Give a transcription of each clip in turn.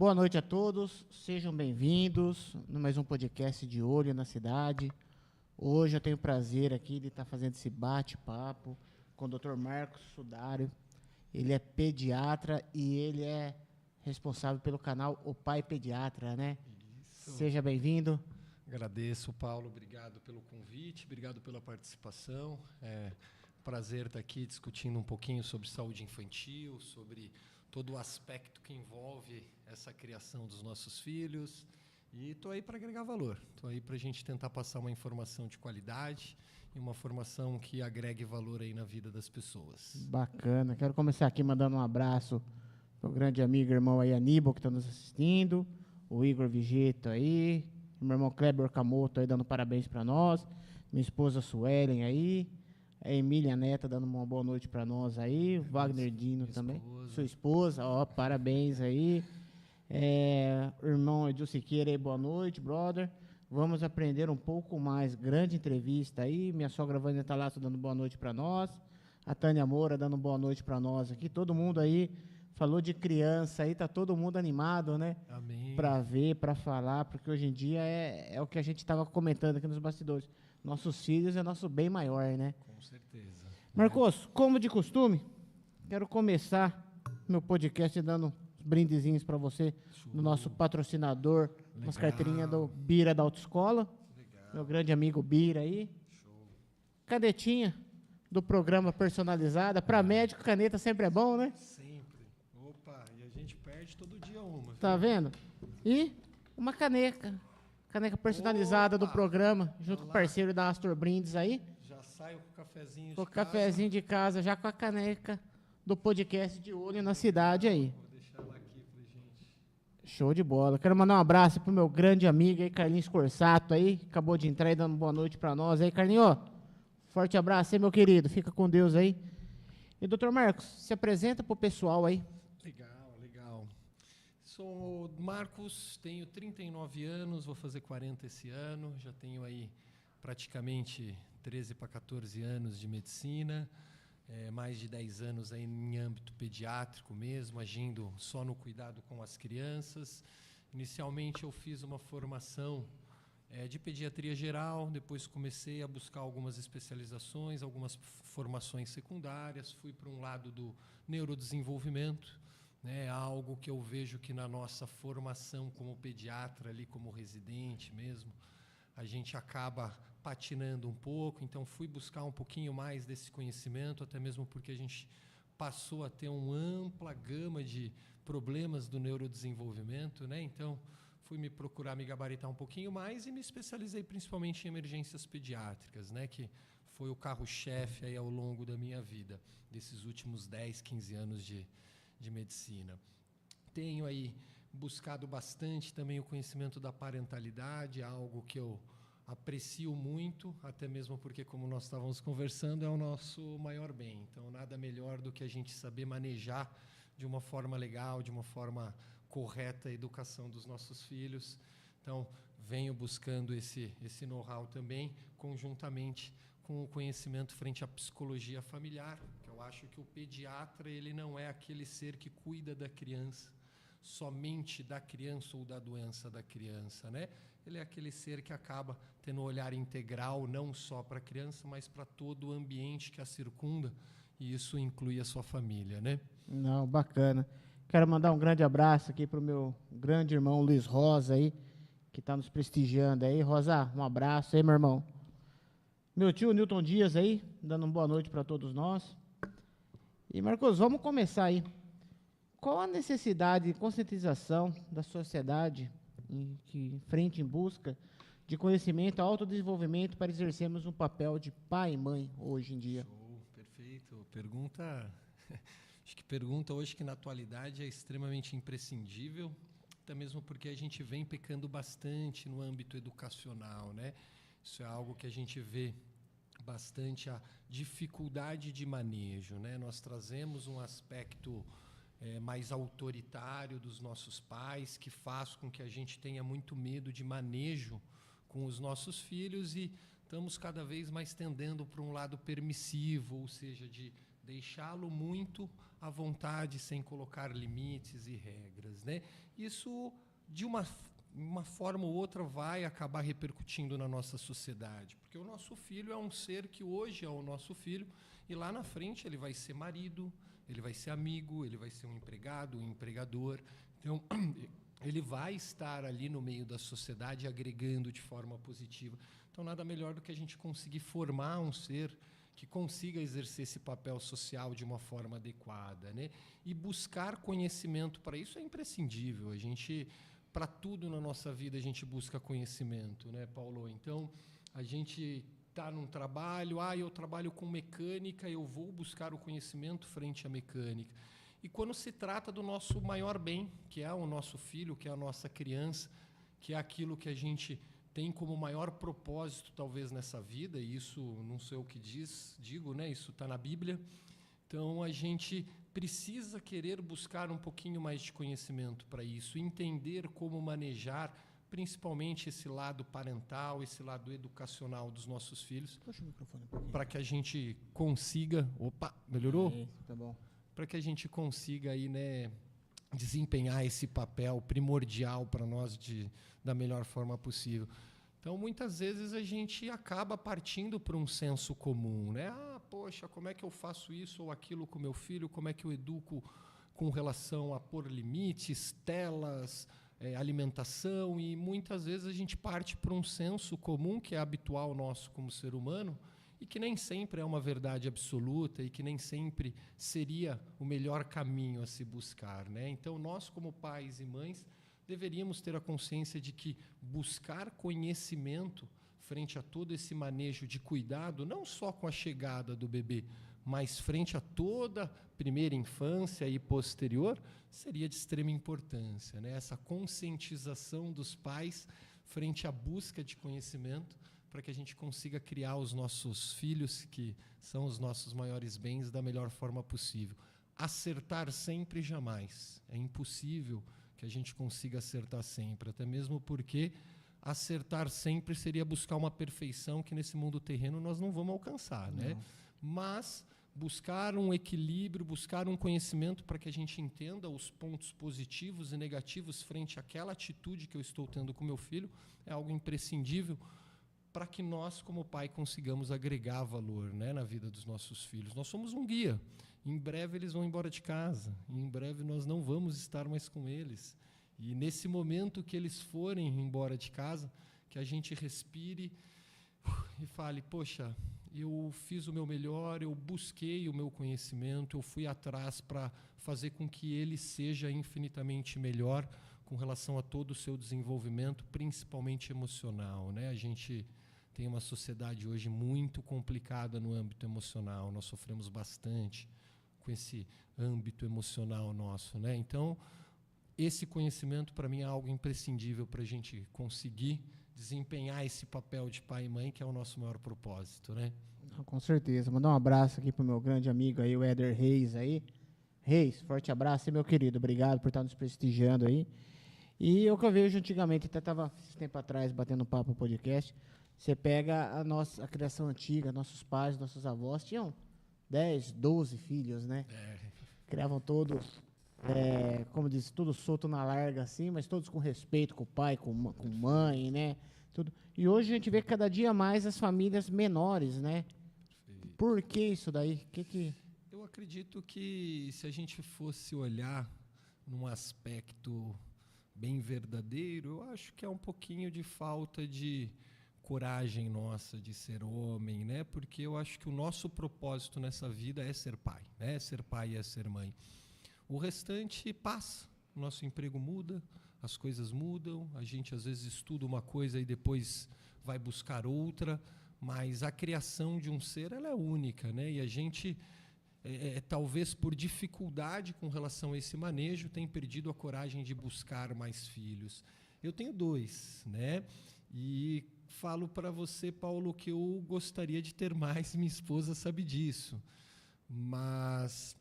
Boa noite a todos, sejam bem-vindos no mais um podcast de Olho na Cidade. Hoje eu tenho o prazer aqui de estar fazendo esse bate-papo com o Dr. Marcos Sudário. Ele é pediatra e ele é responsável pelo canal O Pai Pediatra, né? Isso. Seja bem-vindo. Agradeço, Paulo. Obrigado pelo convite, obrigado pela participação. É um prazer estar aqui discutindo um pouquinho sobre saúde infantil, sobre todo o aspecto que envolve essa criação dos nossos filhos. E estou aí para agregar valor. Estou aí para a gente tentar passar uma informação de qualidade e uma formação que agregue valor aí na vida das pessoas. Bacana. Quero começar aqui mandando um abraço para o grande amigo e irmão aí, Aníbal, que está nos assistindo, o Igor Vigeto aí, meu irmão Kleber Okamoto aí dando parabéns para nós, minha esposa Suelen aí, a Emília Neta dando uma boa noite para nós aí, o Wagner Dino também, sua esposa, ó, parabéns aí. O irmão Edil Siqueira aí, boa noite, brother. Vamos aprender um pouco mais. Grande entrevista aí. Minha sogra Vânia Talasso dando boa noite para nós. A Tânia Moura dando boa noite para nós aqui. Todo mundo aí falou de criança aí, tá todo mundo animado, né? Amém. Para ver, para falar, porque hoje em dia é o que a gente estava comentando aqui nos bastidores. Nossos filhos é nosso bem maior, né? Com certeza. Marcos, como de costume, quero começar meu podcast dando brindezinhos para você, do nosso patrocinador, umas carteirinhas do Bira da Autoescola. Legal. Meu grande amigo Bira aí. Show. Canetinha do programa personalizada. Para médico, caneta sempre é bom, né? Sempre. Opa, e a gente perde todo dia uma. Tá vendo? E uma caneca. Caneca personalizada do programa, junto com o parceiro da Astor Brindes aí. Já saio com o cafezinho com o cafezinho de casa, já com a caneca do podcast de Olho na Cidade aí. Ela aqui pra gente. Show de bola. Quero mandar um abraço pro meu grande amigo aí, Carlinhos Corsato aí, acabou de entrar e dando boa noite para nós aí. Carlinhos, forte abraço aí, meu querido. Fica com Deus aí. E doutor Marcos, se apresenta pro pessoal aí. Legal, legal. Sou o Marcos, tenho 39 anos, vou fazer 40 esse ano. Já tenho aí praticamente 13 para 14 anos de medicina. Mais de 10 anos aí em âmbito pediátrico mesmo, agindo só no cuidado com as crianças. Inicialmente eu fiz uma formação de pediatria geral, depois comecei a buscar algumas especializações, algumas formações secundárias, fui para um lado do neurodesenvolvimento, né, algo que eu vejo que na nossa formação como pediatra, ali como residente mesmo, a gente acaba patinando um pouco, então fui buscar um pouquinho mais desse conhecimento, até mesmo porque a gente passou a ter uma ampla gama de problemas do neurodesenvolvimento, né? Então fui me procurar me gabaritar um pouquinho mais e me especializei principalmente em emergências pediátricas, né? Que foi o carro-chefe aí ao longo da minha vida, desses últimos 10, 15 anos de medicina. Tenho aí buscado bastante também o conhecimento da parentalidade, algo que eu aprecio muito, até mesmo porque, como nós estávamos conversando, é o nosso maior bem. Então, nada melhor do que a gente saber manejar de uma forma legal, de uma forma correta a educação dos nossos filhos. Então, venho buscando esse know-how também, conjuntamente com o conhecimento frente à psicologia familiar, que eu acho que o pediatra ele não é aquele ser que cuida da criança, somente da criança ou da doença da criança, né? Ele é aquele ser que acaba tendo um olhar integral, não só para a criança, mas para todo o ambiente que a circunda, e isso inclui a sua família, né? Não, bacana. Quero mandar um grande abraço aqui para o meu grande irmão Luiz Rosa aí, que está nos prestigiando aí. Rosa, um abraço aí, meu irmão. Meu tio Newton Dias aí, dando uma boa noite para todos nós. E, Marcos, vamos começar aí. Qual a necessidade de conscientização da sociedade em busca de conhecimento e autodesenvolvimento para exercermos um papel de pai e mãe hoje em dia? Show, perfeito. Acho que pergunta hoje que na atualidade é extremamente imprescindível, até mesmo porque a gente vem pecando bastante no âmbito educacional, né? Isso é algo que a gente vê bastante, a dificuldade de manejo, né? Nós trazemos um aspecto mais autoritário dos nossos pais, que faz com que a gente tenha muito medo de manejo com os nossos filhos e estamos cada vez mais tendendo para um lado permissivo, ou seja, de deixá-lo muito à vontade, sem colocar limites e regras, né? Isso, de uma forma ou outra, vai acabar repercutindo na nossa sociedade, porque o nosso filho é um ser que hoje é o nosso filho, e lá na frente ele vai ser marido, ele vai ser amigo, ele vai ser um empregado, um empregador. Então, ele vai estar ali no meio da sociedade agregando de forma positiva. Então, nada melhor do que a gente conseguir formar um ser que consiga exercer esse papel social de uma forma adequada, né? E buscar conhecimento para isso é imprescindível. A gente, para tudo na nossa vida, a gente busca conhecimento, né, Paulo? Então, a gente está num trabalho, eu trabalho com mecânica, eu vou buscar o conhecimento frente à mecânica. E quando se trata do nosso maior bem, que é o nosso filho, que é a nossa criança, que é aquilo que a gente tem como maior propósito, talvez, nessa vida, e isso não sei o que digo, né? Isso está na Bíblia. Então, a gente precisa querer buscar um pouquinho mais de conhecimento para isso, entender como manejar, principalmente esse lado parental, esse lado educacional dos nossos filhos, para que a gente consiga... Opa, melhorou? Tá bom. Para que a gente consiga aí, né, desempenhar esse papel primordial para nós da melhor forma possível. Então, muitas vezes, a gente acaba partindo para um senso comum, né? Poxa, como é que eu faço isso ou aquilo com meu filho? Como é que eu educo com relação a pôr limites, telas, alimentação? E, muitas vezes, a gente parte para um senso comum, que é habitual nosso como ser humano, e que nem sempre é uma verdade absoluta e que nem sempre seria o melhor caminho a se buscar, né? Então, nós, como pais e mães, deveríamos ter a consciência de que buscar conhecimento frente a todo esse manejo de cuidado, não só com a chegada do bebê, mas frente a toda a primeira infância e posterior, seria de extrema importância, né? Essa conscientização dos pais frente à busca de conhecimento, para que a gente consiga criar os nossos filhos, que são os nossos maiores bens, da melhor forma possível. Acertar sempre, jamais. É impossível que a gente consiga acertar sempre, até mesmo porque acertar sempre seria buscar uma perfeição que nesse mundo terreno nós não vamos alcançar, né? Mas buscar um equilíbrio, buscar um conhecimento para que a gente entenda os pontos positivos e negativos frente àquela atitude que eu estou tendo com meu filho é algo imprescindível, para que nós, como pai, consigamos agregar valor, né, na vida dos nossos filhos. Nós somos um guia. Em breve eles vão embora de casa. E em breve nós não vamos estar mais com eles. E nesse momento que eles forem embora de casa, que a gente respire e fale, poxa, eu fiz o meu melhor, eu busquei o meu conhecimento, eu fui atrás para fazer com que ele seja infinitamente melhor com relação a todo o seu desenvolvimento, principalmente emocional, né? A gente tem uma sociedade hoje muito complicada no âmbito emocional, nós sofremos bastante com esse âmbito emocional nosso, né? Então, esse conhecimento, para mim, é algo imprescindível para a gente conseguir desempenhar esse papel de pai e mãe, que é o nosso maior propósito, né? Com certeza. Mandar um abraço aqui pro meu grande amigo aí, o Éder Reis aí. Reis, forte abraço, meu querido. Obrigado por estar nos prestigiando aí. E o que eu vejo antigamente, até estava esse tempo atrás batendo papo no podcast, você pega a criação antiga, nossos pais, nossos avós, tinham 10, 12 filhos, né? Criavam todos, como diz, tudo solto na larga assim, mas todos com respeito com o pai, com mãe, né? Tudo. E hoje a gente vê cada dia mais as famílias menores, né? Perfeito. Por que isso daí? Eu acredito que se a gente fosse olhar num aspecto bem verdadeiro, eu acho que é um pouquinho de falta de coragem nossa de ser homem, né? Porque eu acho que o nosso propósito nessa vida é ser pai, né? Ser pai e é ser mãe. O restante passa, o nosso emprego muda, as coisas mudam, a gente às vezes estuda uma coisa e depois vai buscar outra, mas a criação de um ser, ela é única, né? E a gente, talvez por dificuldade com relação a esse manejo, tem perdido a coragem de buscar mais filhos. Eu tenho 2, né? E falo para você, Paulo, que eu gostaria de ter mais, minha esposa sabe disso. Mas,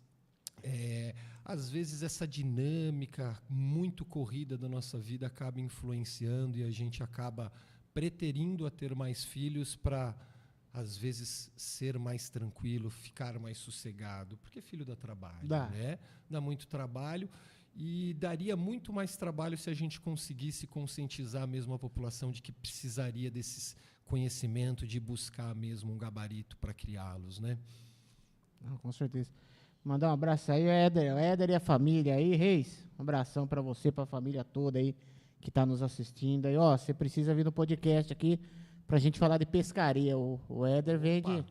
às vezes, essa dinâmica muito corrida da nossa vida acaba influenciando e a gente acaba preterindo a ter mais filhos para às vezes, ser mais tranquilo, ficar mais sossegado, porque filho dá trabalho, Dá. né? Dá muito trabalho e daria muito mais trabalho se a gente conseguisse conscientizar mesmo a população de que precisaria desses conhecimento, de buscar mesmo um gabarito para criá-los, né? Não, com certeza. Mandar um abraço aí, o Éder e a família aí, Reis. Um abração pra você, pra família toda aí que tá nos assistindo. Aí, ó, você precisa vir no podcast aqui pra gente falar de pescaria. O Éder vende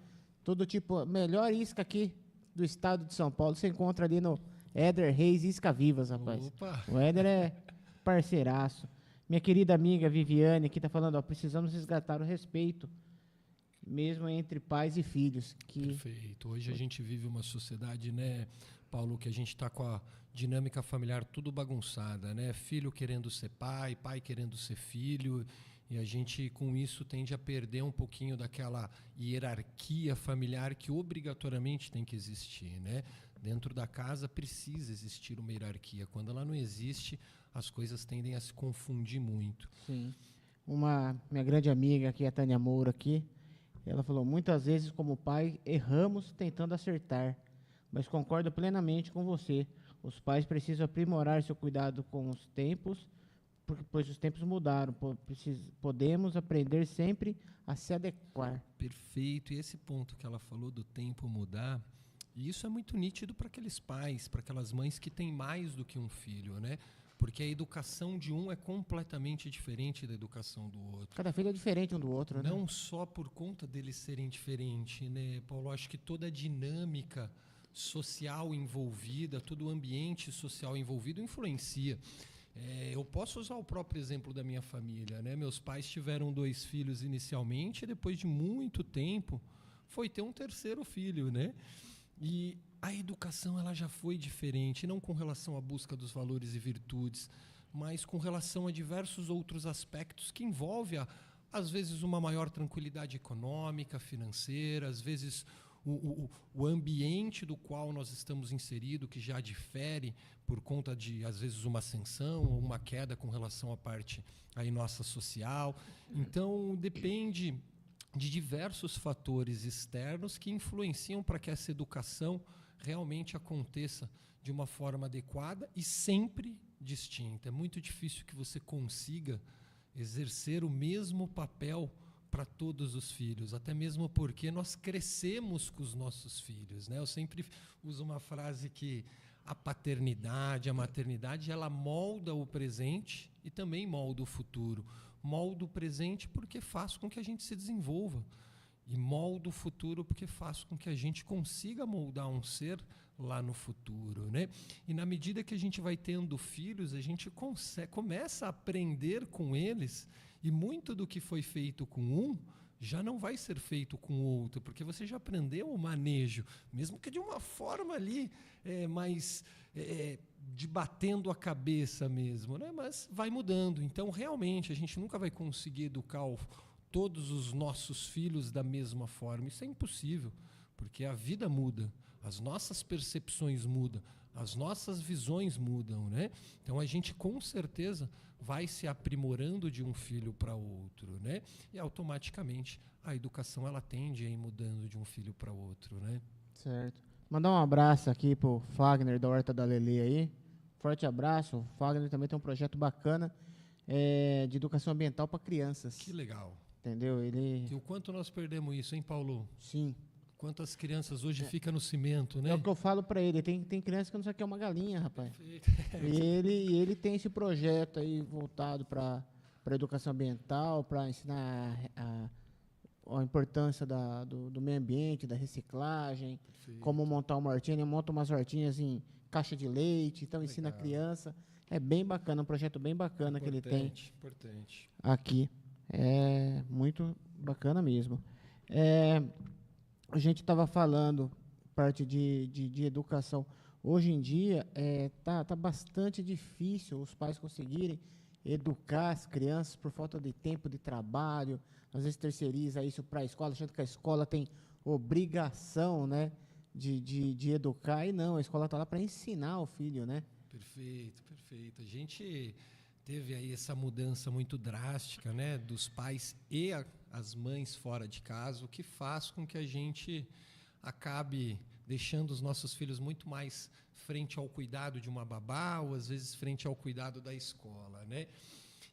todo tipo, melhor isca aqui do estado de São Paulo. Você encontra ali no Éder Reis Isca Vivas, rapaz. Opa! O Éder é parceiraço. Minha querida amiga Viviane aqui tá falando, ó, precisamos resgatar o respeito, mesmo entre pais e filhos. Que Perfeito. Hoje a gente vive uma sociedade, né, Paulo, que a gente está com a dinâmica familiar tudo bagunçada, né? Filho querendo ser pai, pai querendo ser filho, e a gente, com isso, tende a perder um pouquinho daquela hierarquia familiar que obrigatoriamente tem que existir, né? Dentro da casa precisa existir uma hierarquia. Quando ela não existe, as coisas tendem a se confundir muito. sim. Minha grande amiga aqui, a Tânia Moura aqui, ela falou, muitas vezes como pai erramos tentando acertar, mas concordo plenamente com você. Os pais precisam aprimorar seu cuidado com os tempos, pois os tempos mudaram. Podemos aprender sempre a se adequar. Perfeito. E esse ponto que ela falou do tempo mudar, e isso é muito nítido para aqueles pais, para aquelas mães que têm mais do que um filho, né? Porque a educação de um é completamente diferente da educação do outro. Cada filho é diferente um do outro, né? Não só por conta deles serem diferentes, né, Paulo? Acho que toda a dinâmica social envolvida, todo o ambiente social envolvido influencia. Eu posso usar o próprio exemplo da minha família, né? Meus pais tiveram 2 filhos inicialmente, e depois de muito tempo foi ter um terceiro filho, né? E a educação ela já foi diferente, não com relação à busca dos valores e virtudes, mas com relação a diversos outros aspectos que envolvem, às vezes, uma maior tranquilidade econômica, financeira, às vezes o ambiente do qual nós estamos inseridos, que já difere por conta de, às vezes, uma ascensão ou uma queda com relação à parte aí nossa social. Então, depende de diversos fatores externos que influenciam para que essa educação realmente aconteça de uma forma adequada e sempre distinta. É muito difícil que você consiga exercer o mesmo papel para todos os filhos, até mesmo porque nós crescemos com os nossos filhos, né? Eu sempre uso uma frase que a paternidade, a maternidade, ela molda o presente e também molda o futuro. Molda o presente porque faz com que a gente se desenvolva. E molda o futuro porque faz com que a gente consiga moldar um ser lá no futuro, né? E na medida que a gente vai tendo filhos, a gente começa a aprender com eles, e muito do que foi feito com um já não vai ser feito com o outro, porque você já aprendeu o manejo, mesmo que de uma forma ali mais de batendo a cabeça mesmo, né? Mas vai mudando. Então, realmente, a gente nunca vai conseguir educar todos os nossos filhos da mesma forma. Isso é impossível, porque a vida muda, as nossas percepções mudam, as nossas visões mudam, né? Então a gente com certeza vai se aprimorando de um filho para outro, né? E automaticamente a educação ela tende a ir mudando de um filho para outro, né? Certo. Mandar um abraço aqui pro Fagner da Horta da Lelê aí. Forte abraço. O Fagner também tem um projeto bacana de educação ambiental para crianças. Que legal. Entendeu? E o quanto nós perdemos isso, hein, Paulo? Sim. Quantas crianças hoje ficam no cimento, né? É o que eu falo para ele. Tem criança que não sabe o que é uma galinha, rapaz. Perfeito. E ele tem esse projeto aí voltado para educação ambiental, para ensinar a importância do meio ambiente, da reciclagem, Perfeito. como montar uma hortinha. Ele monta umas hortinhas em caixa de leite, então ensina a criança. É bem bacana, um projeto bem bacana que ele tem Importante. aqui. É muito bacana mesmo. A gente estava falando parte de educação. Hoje em dia tá bastante difícil os pais conseguirem educar as crianças por falta de tempo de trabalho. Às vezes terceiriza isso para a escola, achando que a escola tem obrigação, né, de educar. E não, a escola está lá para ensinar o filho, né? Perfeito, perfeito. A gente teve aí essa mudança muito drástica, né, dos pais e as mães fora de casa, o que faz com que a gente acabe deixando os nossos filhos muito mais frente ao cuidado de uma babá ou às vezes frente ao cuidado da escola, né?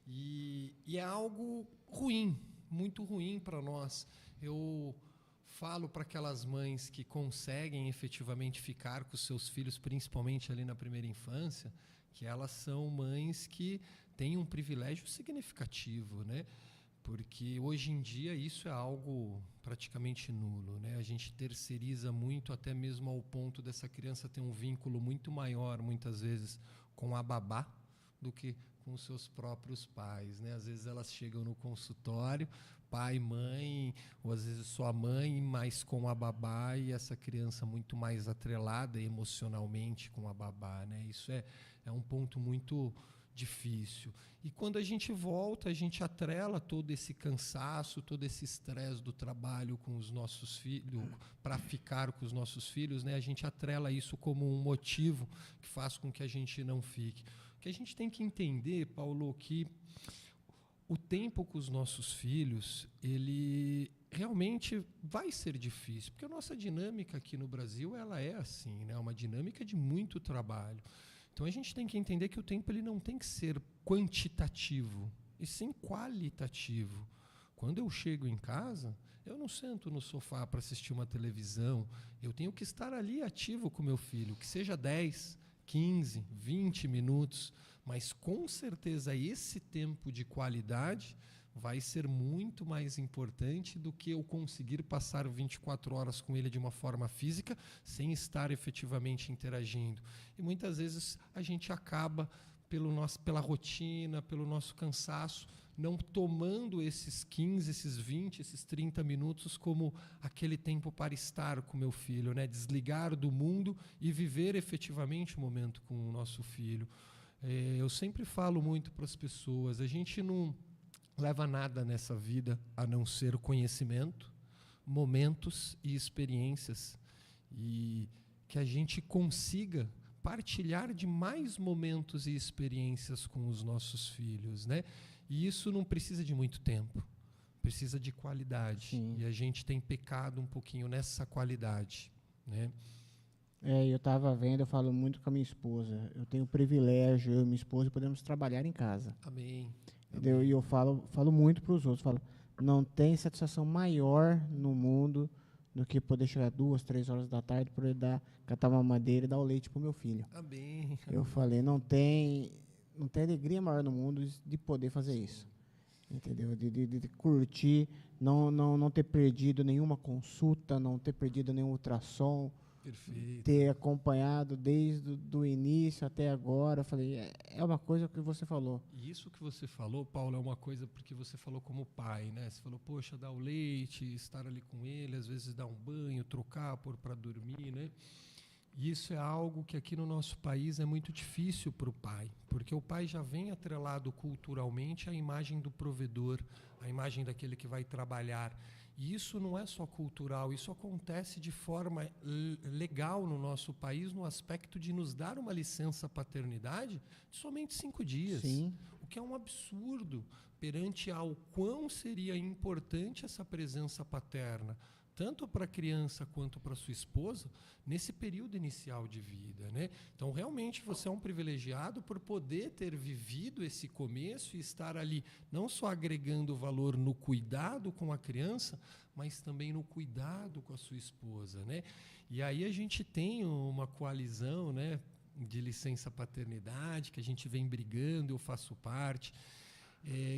E é algo ruim, muito ruim para nós. Eu falo para aquelas mães que conseguem efetivamente ficar com os seus filhos, principalmente ali na primeira infância, que elas são mães que têm um privilégio significativo, né? Porque hoje em dia isso é algo praticamente nulo, né? A gente terceiriza muito, até mesmo ao ponto dessa criança ter um vínculo muito maior, muitas vezes, com a babá do que com os seus próprios pais, né? Às vezes elas chegam no consultório, pai, mãe, ou às vezes só a mãe, mas com a babá, e essa criança muito mais atrelada emocionalmente com a babá, né? Isso é um ponto muito difícil. E quando a gente volta, a gente atrela todo esse cansaço, todo esse estresse do trabalho com os nossos filhos, para ficar com os nossos filhos, né? A gente atrela isso como um motivo que faz com que a gente não fique. O que a gente tem que entender, Paulo, que o tempo com os nossos filhos, ele realmente vai ser difícil, porque a nossa dinâmica aqui no Brasil, ela é assim, né? Uma dinâmica de muito trabalho. Então a gente tem que entender que o tempo ele não tem que ser quantitativo, e sim qualitativo. Quando eu chego em casa, eu não sento no sofá para assistir uma televisão, eu tenho que estar ali ativo com meu filho, que seja 10, 15, 20 minutos, mas com certeza esse tempo de qualidade vai ser muito mais importante do que eu conseguir passar 24 horas com ele de uma forma física sem estar efetivamente interagindo. E muitas vezes a gente acaba, pela rotina, pelo nosso cansaço, não tomando esses 15, esses 20, esses 30 minutos como aquele tempo para estar com meu filho, né? Desligar do mundo e viver efetivamente o momento com o nosso filho. Eu sempre falo muito para as pessoas, a gente não leva nada nessa vida a não ser conhecimento, momentos e experiências, e que a gente consiga partilhar de mais momentos e experiências com os nossos filhos, né? E isso não precisa de muito tempo, precisa de qualidade. Sim. E a gente tem pecado um pouquinho nessa qualidade, né? Eu estava vendo, eu falo muito com a minha esposa. Eu tenho o privilégio, eu e minha esposa, podemos trabalhar em casa. Amém. Entendeu? Amém. E eu falo muito para os outros. Falo, não tem satisfação maior no mundo do que poder chegar 2, 3 horas da tarde, poder catar uma madeira e dar o leite para o meu filho. Amém. Eu falei, não tem alegria maior no mundo de poder fazer isso. Entendeu? De curtir, não ter perdido nenhuma consulta, não ter perdido nenhum ultrassom. Perfeito. Ter acompanhado desde o início até agora. Eu falei, é uma coisa que você falou. E isso que você falou, Paulo, é uma coisa porque você falou como pai, né? Você falou, poxa, dar o leite, estar ali com ele, às vezes dar um banho, trocar, pôr para dormir, né? E isso é algo que aqui no nosso país é muito difícil para o pai, porque o pai já vem atrelado culturalmente à imagem do provedor, à imagem daquele que vai trabalhar. E isso não é só cultural, isso acontece de forma legal no nosso país, no aspecto de nos dar uma licença paternidade de somente 5 dias. Sim. O que é um absurdo perante ao quão seria importante essa presença paterna, tanto para a criança quanto para sua esposa, nesse período inicial de vida, né? Então, realmente, você é um privilegiado por poder ter vivido esse começo e estar ali, não só agregando valor no cuidado com a criança, mas também no cuidado com a sua esposa, né? E aí a gente tem uma coalizão, né, de licença paternidade, que a gente vem brigando, eu faço parte,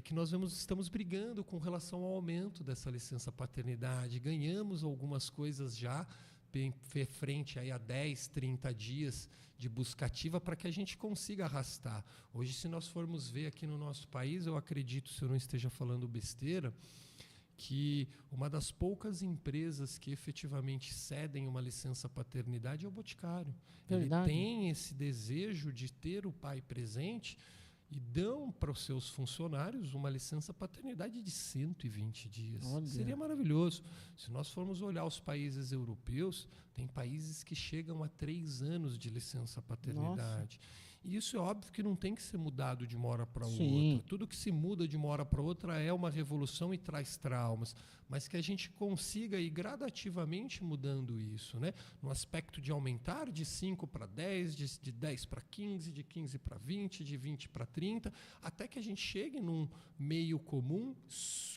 que nós estamos brigando com relação ao aumento dessa licença paternidade. Ganhamos algumas coisas já, frente aí a 10, 30 dias de busca ativa para que a gente consiga arrastar. Hoje, se nós formos ver aqui no nosso país, eu acredito, se eu não esteja falando besteira, que uma das poucas empresas que efetivamente cedem uma licença paternidade é o Boticário. Verdade. Ele tem esse desejo de ter o pai presente e dão para os seus funcionários uma licença paternidade de 120 dias. Olha. Seria maravilhoso. Se nós formos olhar os países europeus, tem países que chegam a 3 anos de licença paternidade. Nossa. E isso é óbvio que não tem que ser mudado de uma hora para Sim. outra. Tudo que se muda de uma hora para outra é uma revolução e traz traumas, mas que a gente consiga ir gradativamente mudando isso, né? No aspecto de aumentar de 5 para 10, de 10 para 15, de 15 para 20, de 20 para 30, até que a gente chegue num meio comum,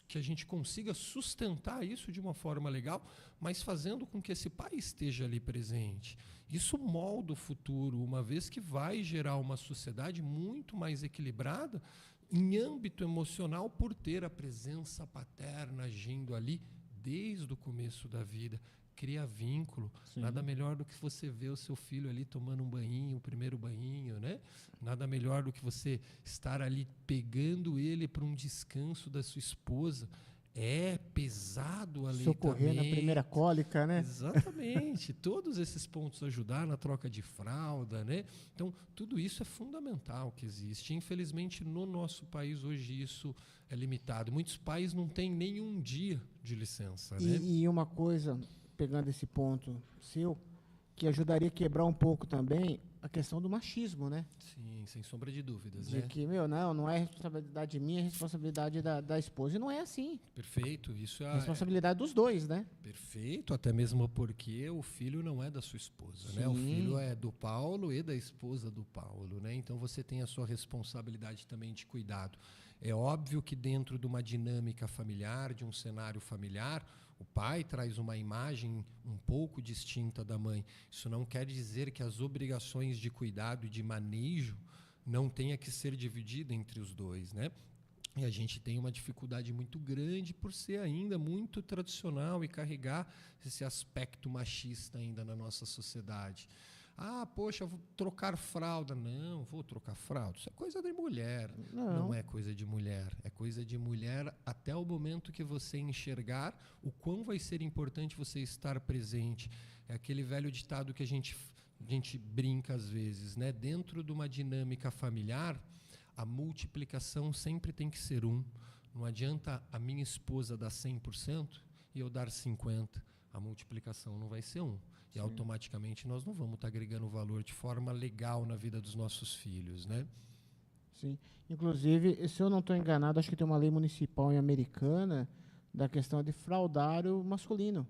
que a gente consiga sustentar isso de uma forma legal, mas fazendo com que esse pai esteja ali presente. Isso molda o futuro, uma vez que vai gerar uma sociedade muito mais equilibrada em âmbito emocional por ter a presença paterna agindo ali desde o começo da vida. Cria vínculo. Sim. Nada melhor do que você ver o seu filho ali tomando um banhinho, o primeiro banhinho, né? Nada melhor do que você estar ali pegando ele para um descanso da sua esposa. É pesado o aleitamento. Socorrer na primeira cólica, né? Exatamente. Todos esses pontos ajudar na troca de fralda, né? Então, tudo isso é fundamental que existe. Infelizmente, no nosso país hoje isso é limitado. Muitos pais não têm nenhum dia de licença, né? E uma coisa, pegando esse ponto seu, que ajudaria a quebrar um pouco também a questão do machismo, né? Sim, sem sombra de dúvidas, De né? que, não é responsabilidade minha, é responsabilidade da esposa. E não é assim. Perfeito. Isso É responsabilidade dos dois, né? perfeito, até mesmo porque o filho não é da sua esposa, né? O Sim. filho é do Paulo e da esposa do Paulo, né? Então você tem a sua responsabilidade também de cuidado. É óbvio que dentro de uma dinâmica familiar, de um cenário familiar, o pai traz uma imagem um pouco distinta da mãe. Isso não quer dizer que as obrigações de cuidado e de manejo não tenha que ser dividida entre os dois, né? E a gente tem uma dificuldade muito grande por ser ainda muito tradicional e carregar esse aspecto machista ainda na nossa sociedade. Ah, poxa, vou trocar fralda. Não, vou trocar fralda. Isso é coisa de mulher. Não é coisa de mulher. É coisa de mulher até o momento que você enxergar o quão vai ser importante você estar presente. É aquele velho ditado que a gente brinca às vezes, né? Dentro de uma dinâmica familiar, a multiplicação sempre tem que ser 1. Não adianta a minha esposa dar 100% e eu dar 50%. A multiplicação não vai ser 1. E automaticamente nós não vamos estar agregando valor de forma legal na vida dos nossos filhos, né? Sim. Inclusive, se eu não estou enganado, acho que tem uma lei municipal em Americana da questão de fraldário masculino.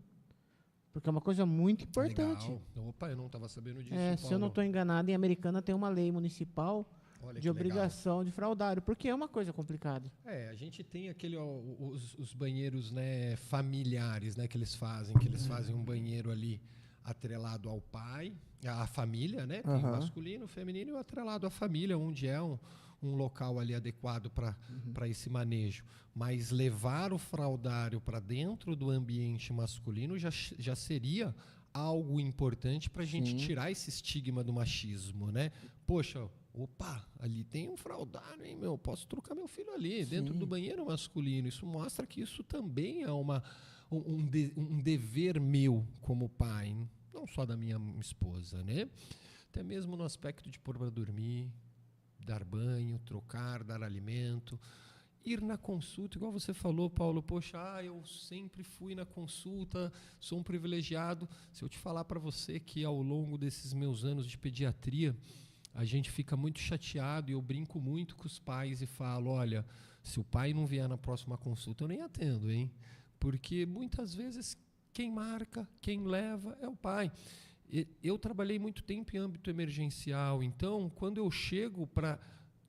Porque é uma coisa muito importante. Legal. Opa, eu não estava sabendo disso, Se eu não estou enganado, em Americana tem uma lei municipal de obrigação de fraldário, porque é uma coisa complicada. A gente tem os banheiros, né, familiares, né, que eles fazem um banheiro ali atrelado ao pai, à família, né, tem o masculino, o feminino, e o atrelado à família, onde é um local ali adequado para esse manejo. Mas levar o fraldário para dentro do ambiente masculino já seria algo importante para a gente tirar esse estigma do machismo, né? Poxa, opa, ali tem um fraldário, hein, meu? Posso trocar meu filho ali, dentro do banheiro masculino. Isso mostra que isso também é um dever meu como pai, não só da minha esposa, né? Até mesmo no aspecto de pôr para dormir, dar banho, trocar, dar alimento, ir na consulta, igual você falou, Paulo, poxa, eu sempre fui na consulta, sou um privilegiado. Se eu te falar para você que ao longo desses meus anos de pediatria, a gente fica muito chateado e eu brinco muito com os pais e falo, olha, se o pai não vier na próxima consulta, eu nem atendo, hein? Porque muitas vezes quem marca, quem leva é o pai. Eu trabalhei muito tempo em âmbito emergencial, então, quando eu chego para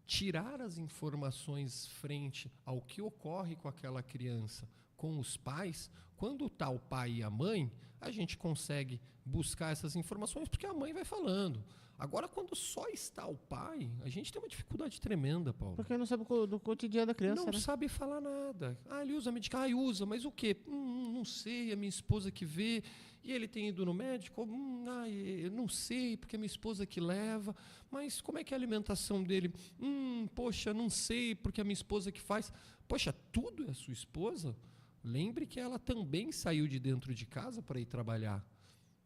tirar as informações frente ao que ocorre com aquela criança, com os pais, quando está o pai e a mãe, a gente consegue buscar essas informações porque a mãe vai falando. Agora, quando só está o pai, a gente tem uma dificuldade tremenda, Paulo. Porque não sabe do cotidiano da criança, Não né? sabe falar nada. Ele usa medicamento. Usa, mas o quê? Não sei, é minha esposa que vê. E ele tem ido no médico? Eu não sei, porque é minha esposa que leva. Mas como é que é a alimentação dele? Poxa, não sei, porque é minha esposa que faz. Poxa, tudo é a sua esposa? Lembre que ela também saiu de dentro de casa para ir trabalhar,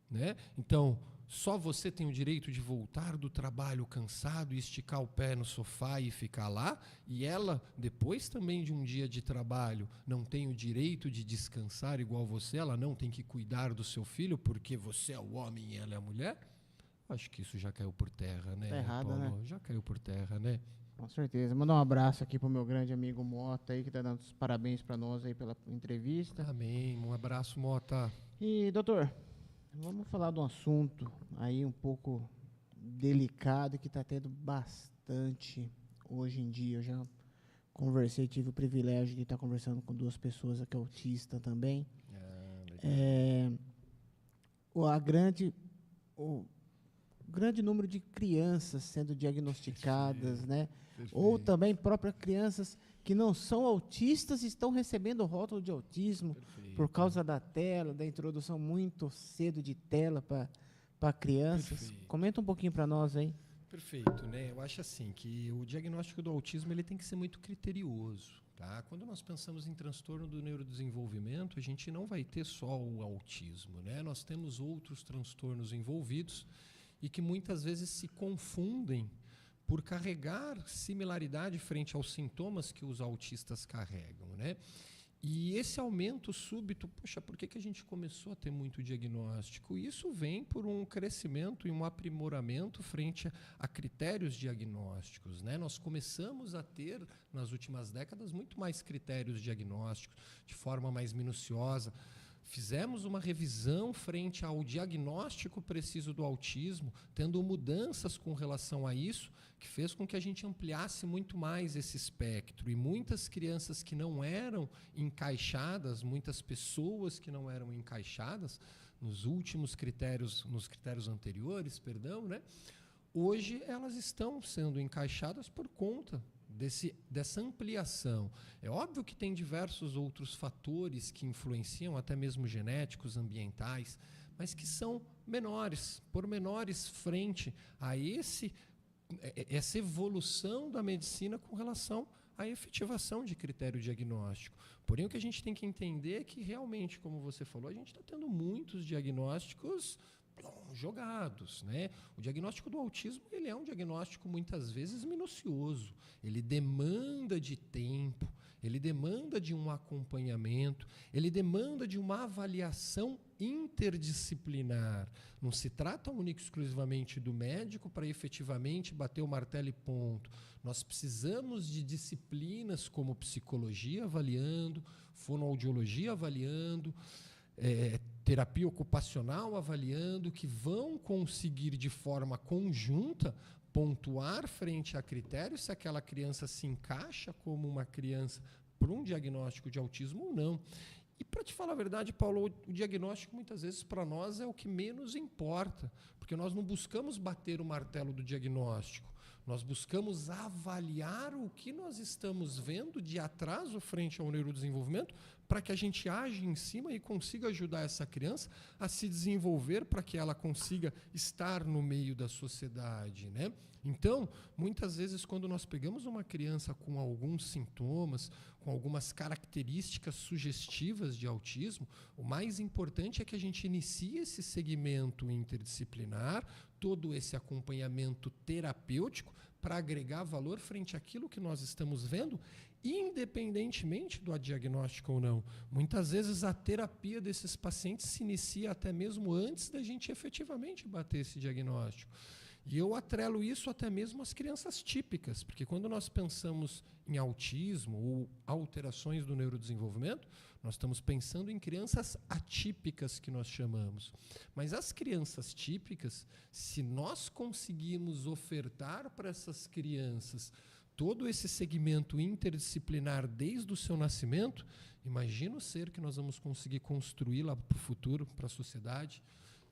né? Então, só você tem o direito de voltar do trabalho cansado e esticar o pé no sofá e ficar lá, e ela, depois também de um dia de trabalho, não tem o direito de descansar igual você, ela não tem que cuidar do seu filho porque você é o homem e ela é a mulher? Acho que isso já caiu por terra, né, Tá errado, Paulo? né? Já caiu por terra, né? Com certeza. Mandar um abraço aqui pro meu grande amigo Mota aí, que tá dando os parabéns para nós aí pela entrevista. Amém. Um abraço, Mota. E, doutor, vamos falar de um assunto aí um pouco delicado que está tendo bastante hoje em dia. Eu já conversei, tive o privilégio de estar conversando com 2 pessoas aqui autistas também. O grande número de crianças sendo diagnosticadas, né? Ou também próprias crianças que não são autistas estão recebendo o rótulo de autismo por causa da tela, da introdução muito cedo de tela para crianças. Perfeito. Comenta um pouquinho para nós aí. Perfeito, né? Eu acho assim que o diagnóstico do autismo ele tem que ser muito criterioso, tá? Quando nós pensamos em transtorno do neurodesenvolvimento, a gente não vai ter só o autismo, né? Nós temos outros transtornos envolvidos e que muitas vezes se confundem por carregar similaridade frente aos sintomas que os autistas carregam, né? E esse aumento súbito, poxa, por que a gente começou a ter muito diagnóstico? Isso vem por um crescimento e um aprimoramento frente a critérios diagnósticos, né? Nós começamos a ter, nas últimas décadas, muito mais critérios diagnósticos, de forma mais minuciosa. Fizemos uma revisão frente ao diagnóstico preciso do autismo, tendo mudanças com relação a isso, que fez com que a gente ampliasse muito mais esse espectro. E muitas crianças que não eram encaixadas, muitas pessoas que não eram encaixadas nos critérios anteriores, né? Hoje elas estão sendo encaixadas por conta dessa ampliação. É óbvio que tem diversos outros fatores que influenciam, até mesmo genéticos, ambientais, mas que são pormenores frente a essa evolução da medicina com relação à efetivação de critério diagnóstico. Porém, o que a gente tem que entender é que realmente, como você falou, a gente está tendo muitos diagnósticos jogados, né? O diagnóstico do autismo ele é um diagnóstico muitas vezes minucioso, ele demanda de tempo, ele demanda de um acompanhamento, ele demanda de uma avaliação interdisciplinar. Não se trata única e exclusivamente do médico para efetivamente bater o martelo e ponto. Nós precisamos de disciplinas como psicologia avaliando, fonoaudiologia avaliando, terapia ocupacional avaliando, que vão conseguir de forma conjunta pontuar frente a critérios se aquela criança se encaixa como uma criança para um diagnóstico de autismo ou não. E, para te falar a verdade, Paulo, o diagnóstico muitas vezes para nós é o que menos importa, porque nós não buscamos bater o martelo do diagnóstico, nós buscamos avaliar o que nós estamos vendo de atraso frente ao neurodesenvolvimento para que a gente age em cima e consiga ajudar essa criança a se desenvolver para que ela consiga estar no meio da sociedade, né? Então, muitas vezes, quando nós pegamos uma criança com alguns sintomas, com algumas características sugestivas de autismo, o mais importante é que a gente inicie esse segmento interdisciplinar, todo esse acompanhamento terapêutico para agregar valor frente àquilo que nós estamos vendo, independentemente do diagnóstico ou não. Muitas vezes a terapia desses pacientes se inicia até mesmo antes da gente efetivamente bater esse diagnóstico. E eu atrelo isso até mesmo às crianças típicas, porque quando nós pensamos em autismo ou alterações do neurodesenvolvimento, nós estamos pensando em crianças atípicas, que nós chamamos. Mas as crianças típicas, se nós conseguirmos ofertar para essas crianças todo esse segmento interdisciplinar desde o seu nascimento, imagina o ser que nós vamos conseguir construir lá para o futuro, para a sociedade,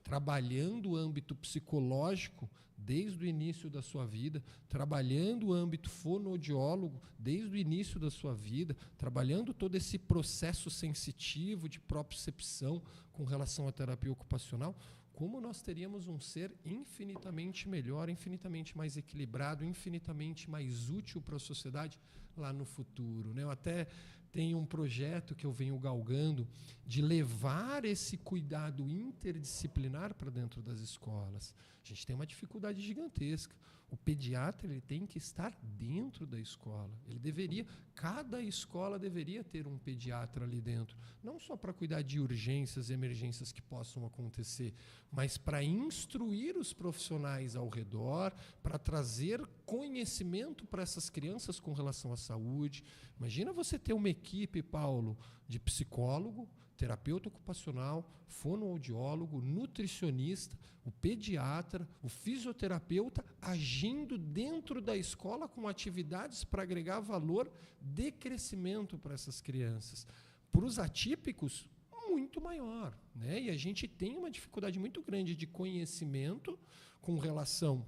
trabalhando o âmbito psicológico desde o início da sua vida, trabalhando o âmbito fonoaudiólogo desde o início da sua vida, trabalhando todo esse processo sensitivo de propriocepção com relação à terapia ocupacional, como nós teríamos um ser infinitamente melhor, infinitamente mais equilibrado, infinitamente mais útil para a sociedade lá no futuro, né? Eu até tenho um projeto que eu venho galgando de levar esse cuidado interdisciplinar para dentro das escolas. A gente tem uma dificuldade gigantesca. O pediatra ele tem que estar dentro da escola. Cada escola deveria ter um pediatra ali dentro, não só para cuidar de urgências e emergências que possam acontecer, mas para instruir os profissionais ao redor, para trazer conhecimento para essas crianças com relação à saúde. Imagina você ter uma equipe, Paulo, de psicólogo, terapeuta ocupacional, fonoaudiólogo, nutricionista, o pediatra, o fisioterapeuta agindo dentro da escola com atividades para agregar valor de crescimento para essas crianças. Para os atípicos, muito maior, né? E a gente tem uma dificuldade muito grande de conhecimento com relação